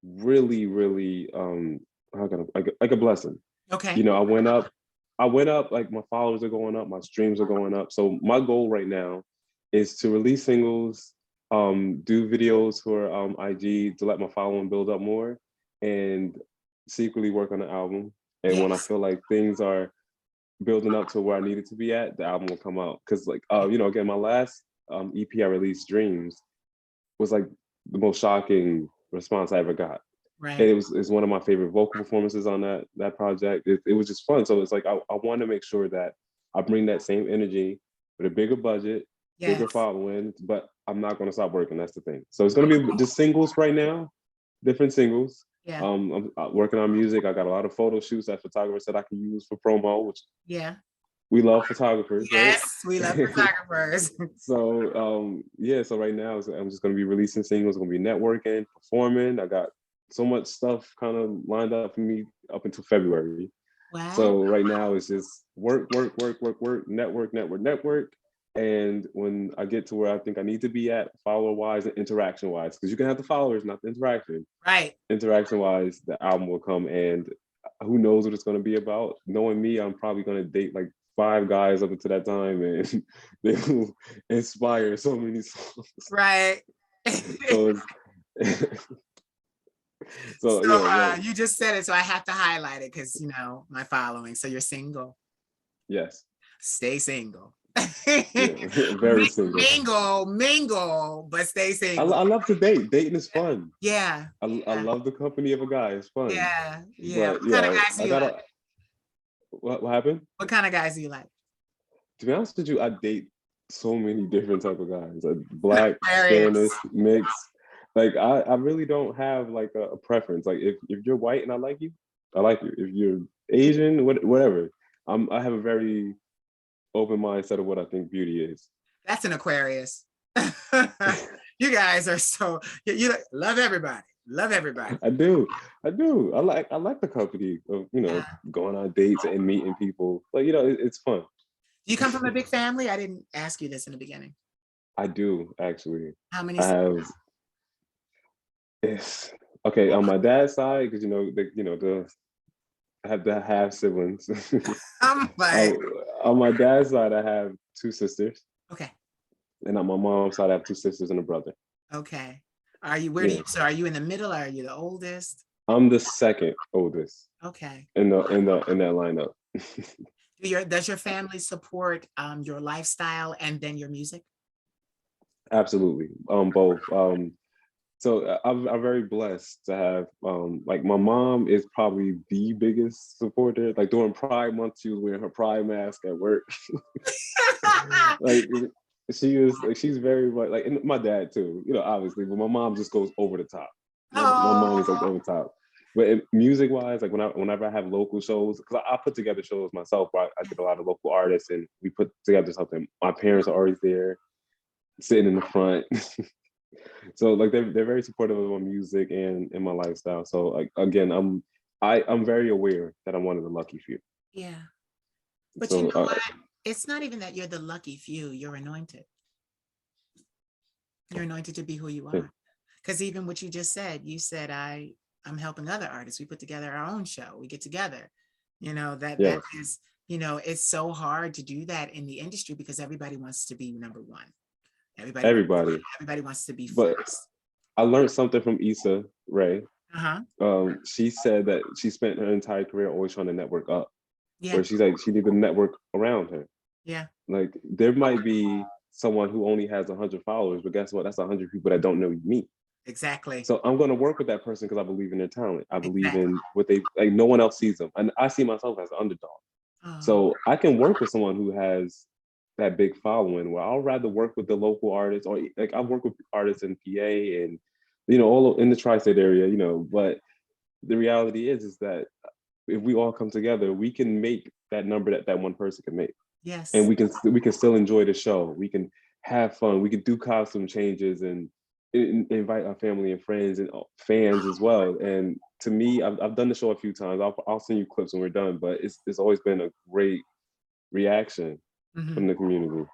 B: really, really how can like a blessing.
A: Okay.
B: I went up, like my followers are going up, my streams are going up. So my goal right now is to release singles, do videos for IG to let my following build up more, and secretly work on an album. And when I
A: Yes.
B: feel like things are building up to where I needed to be at, the album will come out. Cause like again, my last EP I released, Dreams, was like the most shocking response I ever got. And
A: Right.
B: it's one of my favorite vocal performances on that project. It was just fun. So it's like I want to make sure that I bring that same energy with a bigger budget, bigger
A: Yes.
B: following, but I'm not going to stop working. That's the thing. So it's going to be just singles right now, different singles.
A: Yeah.
B: I'm working on music. I got a lot of photo shoots that photographers said I can use for promo, which
A: Yeah.
B: we love photographers, right?
A: Yes. We love photographers.
B: So yeah, so right now I'm just gonna be releasing singles, gonna be networking, performing. I got so much stuff kind of lined up for me up until February.
A: Wow.
B: So right now it's just work, work, work, work, work, network, network, network. And when I get to where I think I need to be at, follower wise and interaction wise, because you can have the followers, not the interaction.
A: Right.
B: Interaction wise, the album will come, and who knows what it's going to be about. Knowing me, I'm probably going to date like 5 guys up until that time, and they will inspire so many songs.
A: Right.
B: So so
A: So
B: yeah, well,
A: you just said it, so I have to highlight it because my following. So you're single.
B: yes,
A: Stay single.
B: yeah, very single.
A: Mingle, but stay single.
B: I love to date. Dating is fun.
A: Yeah,
B: I
A: yeah,
B: love the company of a guy. It's fun.
A: yeah, yeah.
B: But
A: What kind of
B: yeah,
A: guys do
B: I
A: you like?
B: gotta. What happened?
A: What kind of guys do you like?
B: To be honest with you, I date so many different type of guys. Like black,
A: Aquarius.
B: Spanish, mixed. Like I really don't have like a preference. Like if you're white and I like you, I like you. If you're Asian, whatever. I have a very open mindset of what I think beauty is.
A: That's an Aquarius. You guys are so you love everybody. Love everybody.
B: I do. I do. I like the company of,
A: Yeah.
B: going on dates and meeting people. Like, it's fun.
A: Do you come from a big family? I didn't ask you this in the beginning.
B: I do actually.
A: How many
B: I have it's okay on my dad's side because the I have the half siblings.
A: I'm like,
B: on, on my dad's side, I have 2 sisters,
A: okay,
B: and on my mom's side, I have 2 sisters and a brother.
A: okay. Are you where do you
B: Yeah,
A: so are you in the middle? Or are you the oldest?
B: I'm the second oldest
A: Okay.
B: in that lineup.
A: Does your family support your lifestyle and then your music?
B: Absolutely, both. So I'm very blessed to have like my mom is probably the biggest supporter. Like during Pride Month, she was wearing her Pride mask at work. Like she's very much like, and my dad too, obviously, but my mom just goes over the top. My mom is like
A: Oh,
B: over the top. But music wise, like whenever I have local shows, because I put together shows myself, where I get a lot of local artists and we put together something. My parents are always there, sitting in the front. So like they're very supportive of my music and my lifestyle. So like again, I'm very aware that I'm one of the lucky few.
A: Yeah. But you
B: So
A: know what? It's not even that you're the lucky few, you're anointed. You're anointed to be who you are. Because even what you just said, you said I'm helping other artists. We put together our own show. We get together. You know, that
B: yes,
A: is, you know, it's so hard to do that in the industry because everybody wants to be number one.
B: everybody.
A: Everybody wants to be
B: But
A: first.
B: I learned something from Issa Rae.
A: Uh-huh.
B: She said that she spent her entire career always trying to network up,
A: Yeah.
B: where she's like, she needed to network around her.
A: Yeah.
B: Like there might be someone who only has 100 followers, but guess what? That's 100 people that don't know me.
A: Exactly.
B: So I'm going to work with that person because I believe in their talent. I believe
A: Exactly.
B: in what they like. No one else sees them, and I see myself as an underdog.
A: Oh,
B: So I can work with someone who has that big following. Where I'll rather work with the local artists, or like I work with artists in PA and all in the tri-state area. But the reality is that if we all come together, we can make that number that one person can make, and
A: yes.
B: we can still enjoy the show. We can have fun. We can do costume changes and invite our family and friends and fans as well. And to me, I've done the show a few times. I'll send you clips when we're done, but it's always been a great reaction
A: Mhm.
B: from the community.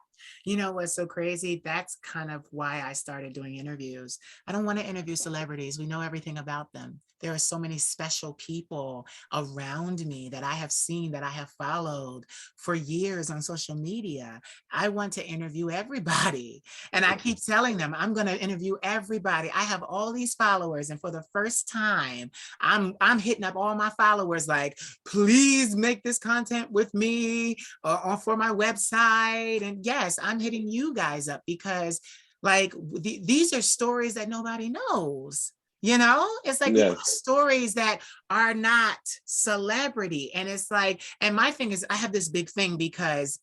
A: You know what's so crazy? That's kind of why I started doing interviews. I don't want to interview celebrities. We know everything about them. There are so many special people around me that I have seen, that I have followed for years on social media. I want to interview everybody. And I keep telling them, I'm going to interview everybody. I have all these followers. And for the first time, I'm hitting up all my followers like, please make this content with me or for my website. And yes, I'm hitting you guys up because like these are stories that nobody knows. It's like these are
B: Yes,
A: stories that are not celebrity. And it's like, and my thing is, I have this big thing because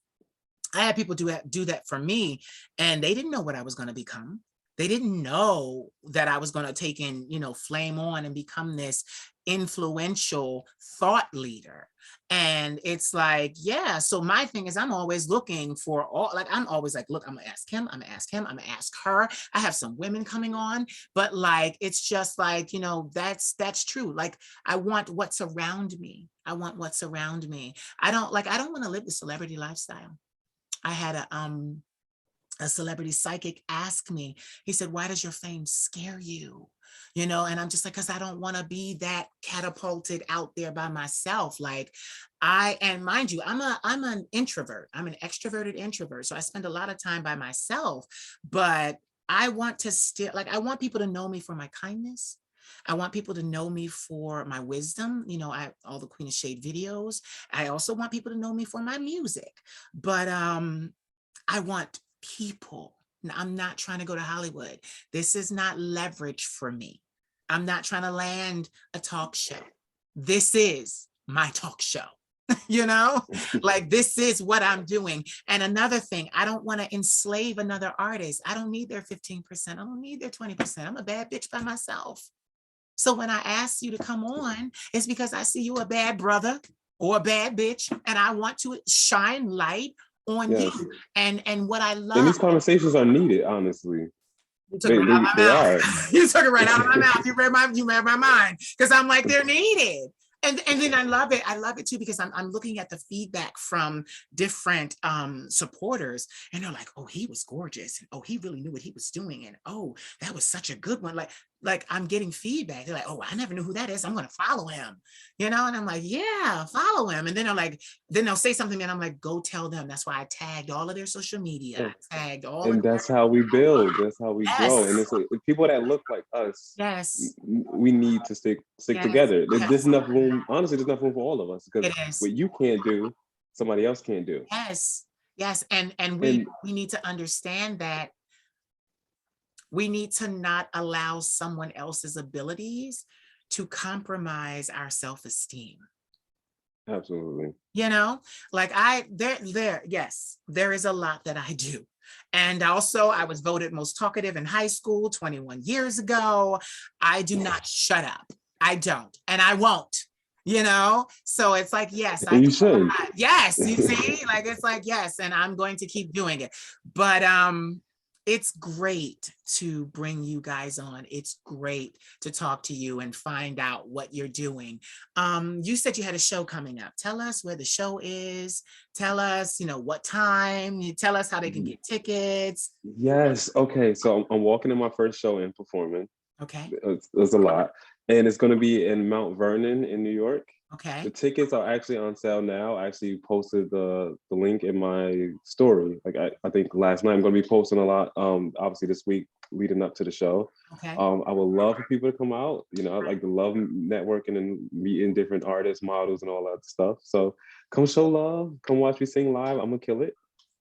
A: I had people do that for me, and they didn't know what I was going to become. They didn't know that I was going to take in, flame on and become this influential thought leader. And it's like, yeah. So my thing is, I'm always looking for all, like, I'm always like, look, I'm gonna ask him, I'm gonna ask him, I'm gonna ask her. I have some women coming on, but like, it's just like, that's true. Like, I want what's around me. I want what's around me. I don't want to live the celebrity lifestyle. I had a celebrity psychic ask me, he said, why does your fame scare you? And I'm just like, because I don't want to be that catapulted out there by myself. Like and mind you, I'm an introvert. I'm an extroverted introvert. So I spend a lot of time by myself, but I want to still, like, I want people to know me for my kindness. I want people to know me for my wisdom. All the Queen of Shade videos. I also want people to know me for my music, but I want people. I'm not trying to go to Hollywood. This is not leverage for me. I'm not trying to land a talk show. This is my talk show. you know, like this is what I'm doing. And another thing, I don't want to enslave another artist. I don't need their 15%. I don't need their 20%. I'm a bad bitch by myself. So when I ask you to come on, it's because I see you a bad brother or a bad bitch, and I want to shine light on you.
B: yes.
A: And what I
B: And
A: love,
B: these conversations are needed, honestly.
A: you took it
B: They
A: right out
B: they
A: of my
B: they are.
A: mouth. You took it right out of my mouth. You read my mind. Because I'm like, they're needed. And then I love it. I love it too, because I'm looking at the feedback from different supporters, and they're like, oh, he was gorgeous. And oh, he really knew what he was doing. And oh, that was such a good one. Like I'm getting feedback. They're like, oh, I never knew who that is. I'm gonna follow him. And I'm like, yeah, follow him. And then then they'll say something, and I'm like, go tell them. That's why I tagged all of their social media. I tagged all of
B: And
A: their,
B: that's how we build. That's how we
A: yes,
B: grow. And it's like people that look like us,
A: yes,
B: we need to stick
A: yes,
B: together. There's
A: yes.
B: enough room. Honestly, there's enough room for all of us, because
A: It is.
B: what you can't do, somebody else can't do.
A: Yes. Yes. And we
B: And
A: we need to understand that we need to not allow someone else's abilities to compromise our self-esteem.
B: absolutely,
A: Like yes, there is a lot that I do. And also, I was voted most talkative in high school 21 years ago. I do not shut up. I don't, and I won't. So it's like, yes, I
B: and
A: do
B: you
A: a
B: should.
A: lot. Yes, you see, like it's like, yes, and I'm going to keep doing it. But it's great to bring you guys on. It's great to talk to you and find out what you're doing. You said you had a show coming up. Tell us where the show is. Tell us, what time. You tell us how they can get tickets.
B: Yes. Okay. So I'm walking in my first show and performing.
A: Okay.
B: It's a lot. And it's going to be in Mount Vernon in New York. The
A: Okay.
B: tickets are actually on sale now. I actually posted the link in my story. Like I think last night. I'm going to be posting a lot. Obviously this week leading up to the show.
A: Okay.
B: I would love for people to come out. I like to love networking and meeting different artists, models, and all that stuff. So come show love. Come watch me sing live. I'm gonna kill it.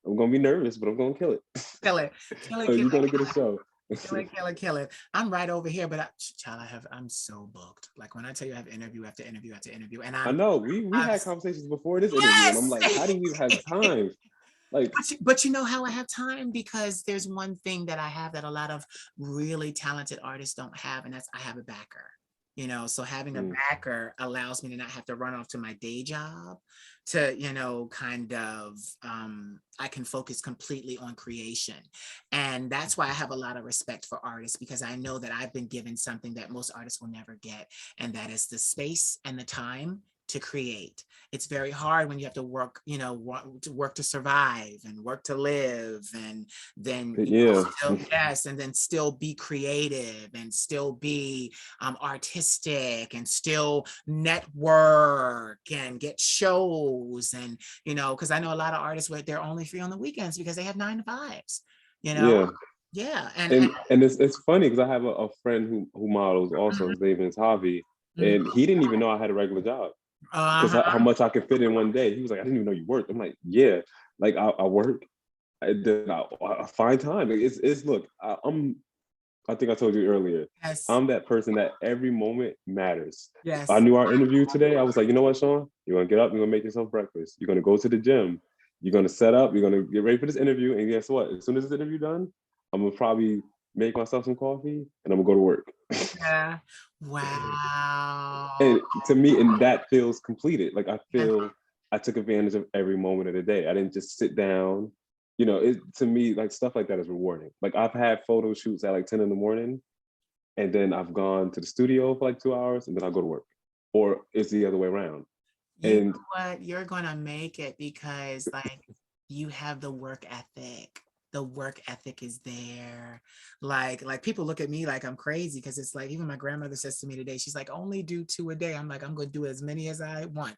B: I'm gonna be nervous, but I'm gonna kill it.
A: Kill it. Kill it.
B: So
A: Kill
B: you're gonna
A: it.
B: get a show.
A: Kill it, kill it, kill it. I'm right over here, but child, I'm so booked. Like when I tell you I have interview after interview after interview, and
B: I know we
A: I'm
B: had conversations before this interview, and I'm
A: yes.
B: like, how do you have time? Like,
A: But you know how I have time? Because there's one thing that I have that a lot of really talented artists don't have, and that's I have a backer. So having a backer allows me to not have to run off to my day job to, kind of, I can focus completely on creation. And that's why I have a lot of respect for artists, because I know that I've been given something that most artists will never get, and that is the space and the time to create. It's very hard when you have to work, work to survive and work to live, and then
B: yeah,
A: still, yes, and then still be creative and still be artistic and still network and get shows, and because I know a lot of artists where they're only free on the weekends because they have 9 to 5s. You know,
B: yeah.
A: yeah,
B: And it's funny because I have a friend who models also. His name is Javi,
A: mhm,
B: and he didn't even know I had a regular job because how
A: uh-huh,
B: much I could fit in one day. He was like, I didn't even know you worked. I'm like, yeah, like I work, then I find time. Like, it's look, I think I told you earlier,
A: yes,
B: I'm that person that every moment matters. I
A: yes,
B: knew our interview today. I was like, you know what, Shawn? You're gonna get up, you're gonna make yourself breakfast. You're gonna go to the gym. You're gonna set up, you're gonna get ready for this interview. And guess what? As soon as this interview done, I'm gonna probably make myself some coffee and I'm gonna go to work.
A: yeah, wow,
B: And to me, and that feels completed. Like I
A: yes,
B: feel I took advantage of every moment of the day. I didn't just sit down. It to me, like stuff like that is rewarding. Like I've had photo shoots at like 10 in the morning, and then I've gone to the studio for like 2 hours, and then I go to work. Or it's the other way around.
A: you know
B: And
A: what, you're gonna make it because like you have the work ethic. The work ethic is there. Like people look at me like I'm crazy, because it's like even my grandmother says to me today, she's like, only do 2 a day. I'm like, I'm gonna do as many as I want.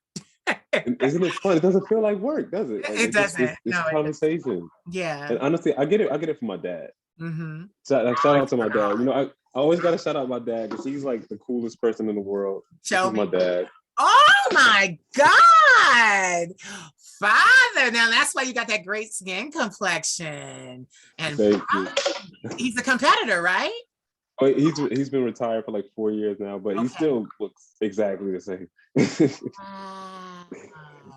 B: isn't it fun? It doesn't feel like work, does it? Like
A: It doesn't.
B: it's
A: No, it doesn't.
B: conversation.
A: Yeah.
B: And honestly, I get it from my dad.
A: Mm-hmm.
B: Shout out to my dad. I always gotta shout out my dad because he's like the coolest person in the world. This
A: Show
B: is my
A: me.
B: dad.
A: Oh my God. Father. Now that's why you got that great skin complexion. And
B: Thank you.
A: he's a competitor, right?
B: Oh, he's been retired for like 4 years now, but he
A: Okay.
B: still looks exactly the same.
A: Wow.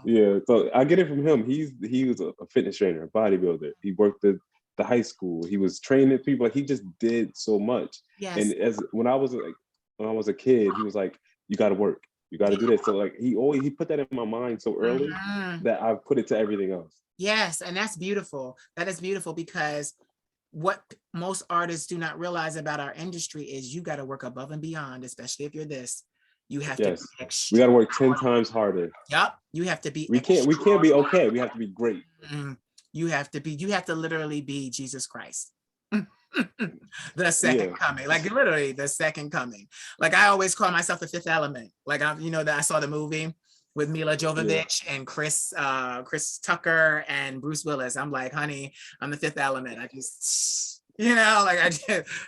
B: Yeah, so I get it from him. He was a fitness trainer, a bodybuilder. He worked at the high school. He was training people. Like he just did so much. And
A: Yes.
B: as when I was a kid, he was like, "You got to work. You got to do this." So like he put that in my mind so early
A: Mhm.
B: that I put it to everything else.
A: Yes, and that's beautiful. That is beautiful, because what most artists do not realize about our industry is you got to work above and beyond, especially if you're this. You have to be
B: Yes, we got
A: extra.
B: to work 10 times harder.
A: Yep. You have to be
B: We can't be okay. We have to be great.
A: mm, you have to literally be Jesus Christ. The second
B: Yeah,
A: coming, like literally the second coming. Like I always call myself the fifth element. Like that I saw the movie with Mila
B: yeah.
A: Jovovich and Chris Tucker and Bruce Willis. I'm like, honey, I'm the fifth element. I just, like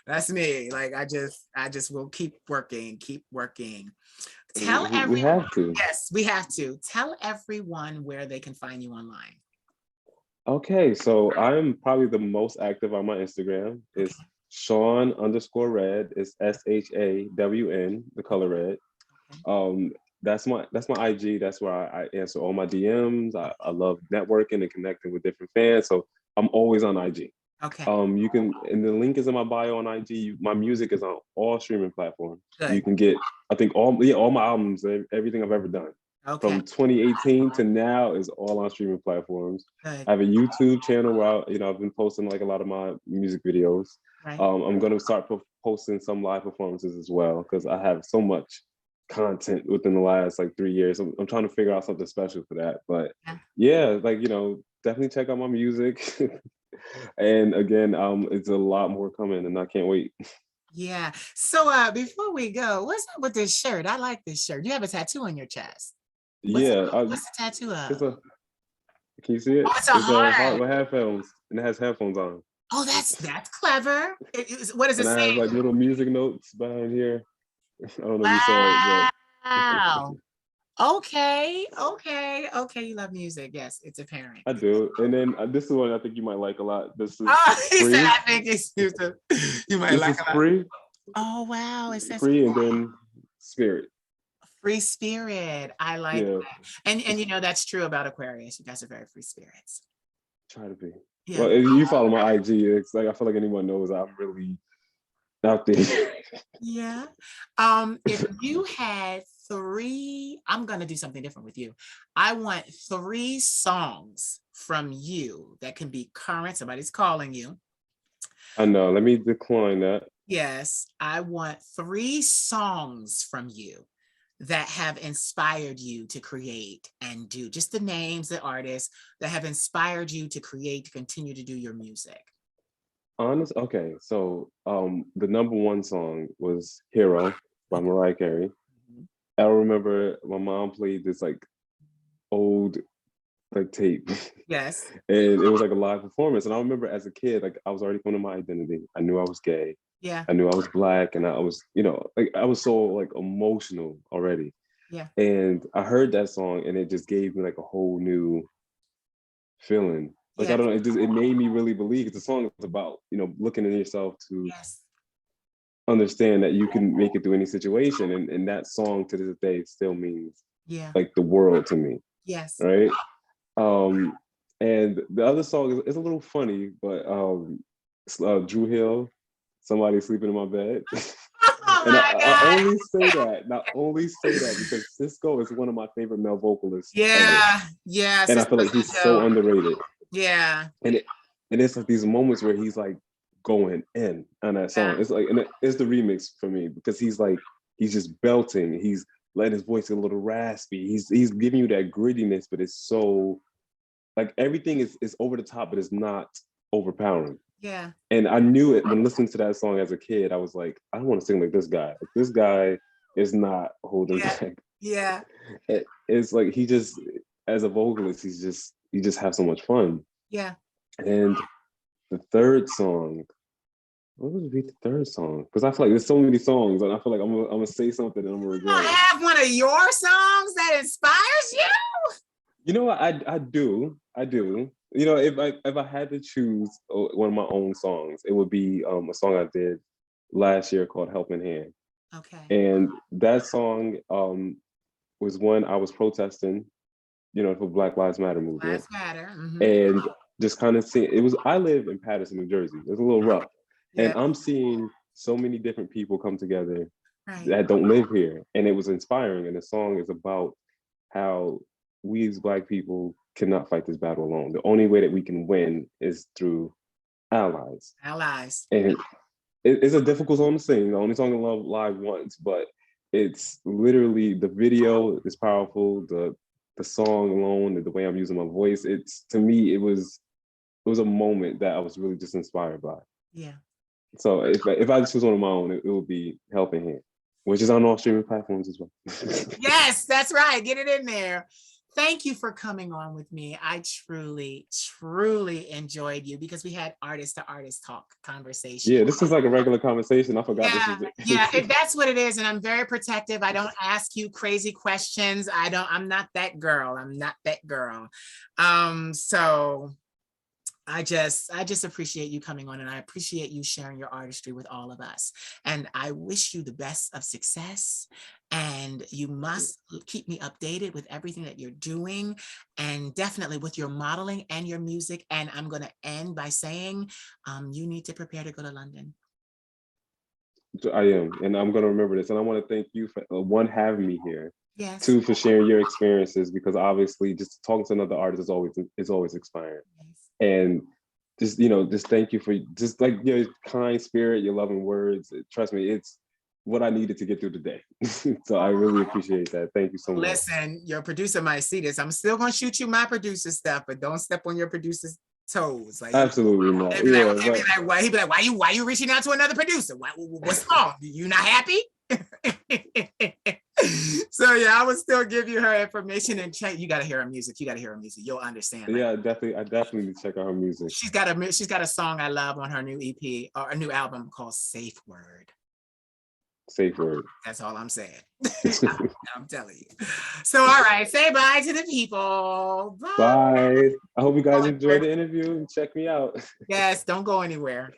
A: that's me. Like I just will keep working, keep working. Tell
B: We
A: everyone,
B: have to.
A: yes, we have to tell everyone where they can find you online.
B: Okay, so I'm probably the most active on my Instagram.
A: Okay.
B: It's Shawn underscore red. It's SHAWN, the color red.
A: Okay.
B: Um, that's my IG. That's where I answer all my DMs. I love networking and connecting with different fans. So I'm always on IG.
A: Okay.
B: You can, and the link is in my bio on IG. My music is on all streaming platforms. You
A: Good.
B: can get, I think all my albums, everything I've ever done.
A: Okay.
B: from 2018 to now is all on streaming platforms.
A: Good.
B: I have a YouTube channel where I've been posting like a lot of my music videos.
A: Right.
B: I'm gonna start posting some live performances as well because I have so much content within the last like 3 years. I'm trying to figure out something special for that. But
A: Yeah.
B: yeah, like definitely check out my music. And again, it's a lot more coming, and I can't wait.
A: Yeah. So before we go, what's up with this shirt? I like this shirt. You have a tattoo on your chest.
B: Yeah,
A: What's the tattoo
B: it's
A: of?
B: a. Can you see it?
A: Oh, it's a
B: It's a heart
A: heart.
B: with headphones, and it has headphones on.
A: Oh, that's clever. What does it
B: And I have
A: say?
B: like little music notes behind here. I don't know if you saw it, but
A: Wow. Okay. Okay. Okay. You love music. Yes, it's apparent.
B: I do. And then this is one I think you might like a lot. This is
A: Oh, he said,
B: free.
A: I think it's you might
B: This
A: like
B: is
A: a lot.
B: free,
A: Oh, wow. It says
B: free, and then spirit.
A: free spirit. I like
B: Yeah,
A: that. And that's true about Aquarius. You guys are very free spirits.
B: try to be.
A: Yeah.
B: Well, if you follow my IG, it's like I feel like anyone knows I'm really out there.
A: Yeah. If you had three, I'm gonna do something different with you. I want three songs from you that can be current. Somebody's calling you.
B: I know. Let me decline that.
A: Yes, I want three songs from you that have inspired you to create and do just the names, the artists that have inspired you to create, to continue to do your music.
B: Honest. Okay, so the number one song was "Hero" by Mariah Carey.
A: Mhm.
B: I remember my mom played this like old like tape,
A: Yes.
B: and it was like a live performance. And I remember as a kid, like I was already coming to my identity. I knew I was gay.
A: Yeah.
B: I knew I was black, and I was, like I was so like emotional already.
A: Yeah.
B: And I heard that song, and it just gave me like a whole new feeling. Like I
A: Yes.
B: don't know, it made me really believe. 'Cause the song is about looking in yourself to
A: Yes.
B: understand that you can make it through any situation, and that song to this day still means
A: Yeah.
B: like the world to me,
A: Yes.
B: right? Um, and the other song is a little funny, but Drew Hill, "Somebody Sleeping in My Bed."
A: Oh
B: And
A: my
B: I
A: God.
B: only say that, not only say that because Cisco is one of my favorite male vocalists ever.
A: Yeah. Yes.
B: And I
A: It's
B: feel like he's so underrated.
A: yeah.
B: And it's like these moments where he's like going in on that
A: Yeah.
B: song. It's like, and it's the remix for me because he's just belting. He's letting his voice get a little raspy. He's giving you that grittiness, but it's so like everything is over the top, but it's not overpowering.
A: Yeah.
B: And I knew it when listening to that song as a kid. I was like, I don't want to sing like this guy. Like, this guy is not holding
A: Yeah.
B: back.
A: Yeah.
B: It's like he just, as a vocalist, he just has so much fun.
A: Yeah.
B: And the third song, what would be the third song? Because I feel like there's so many songs, and I feel like I'm gonna say something and I'm gonna
A: You don't
B: regret it.
A: have one of your songs that inspires you?
B: You know what? I do. I do. If I had to choose one of my own songs, it would be a song I did last year called "Helping Hand."
A: Okay.
B: And that song was when I was protesting, for Black Lives Matter movement,
A: Lives matter. Mhm.
B: and just kind of seeing it was. I live in Paterson, New Jersey. It's a little rough, and
A: Yeah.
B: I'm seeing so many different people come together
A: Right.
B: that don't live here, and it was inspiring. And the song is about how we as Black people cannot fight this battle alone. The only way that we can win is through allies.
A: Allies.
B: And it's a difficult song to sing. The only song I love live once, but it's literally the video is powerful. The song alone, the way I'm using my voice, it's to me it was a moment that I was really just inspired by.
A: Yeah.
B: So if I choose one of my own, it would be Helping Hand, which is on all streaming platforms as well.
A: Yes, that's right. Get it in there. Thank you for coming on with me. I truly, truly enjoyed you because we had artist to artist talk conversation.
B: Yeah, this is like a regular conversation. I forgot this
A: Yeah,
B: was
A: yeah,
B: it.
A: that's what it is. And I'm very protective. I don't ask you crazy questions. I'm not that girl. I'm not that girl. So I just appreciate you coming on, and I appreciate you sharing your artistry with all of us. And I wish you the best of success. And you must keep me updated with everything that you're doing, and definitely with your modeling and your music. And I'm going to end by saying you need to prepare to go to London.
B: I am, and I'm gonna remember this. And I want to thank you for one having me here,
A: Yes.
B: Two, for sharing your experiences, because obviously just talking to another artist is always inspiring. And just, just thank you for just like your kind spirit, your loving words. Trust me, it's what I needed to get through the day. So I really appreciate that. Thank you so much.
A: Listen, your producer might see this. I'm still gonna shoot you my producer stuff, but don't step on your producer's toes. Like,
B: Absolutely not.
A: He'd be like, why? He'd be like, why you reaching out to another producer? What's wrong? You not happy? So yeah, I would still give you her information and check. You gotta hear her music. You'll understand.
B: Like, yeah, I definitely need to check out her music.
A: She's got a song I love on her new EP or a new album called Safe Word.
B: Safe word.
A: That's all I'm saying. I'm telling you. So all right, say bye to the people.
B: Bye. I hope you guys enjoyed the interview and check me out.
A: Yes, don't go anywhere.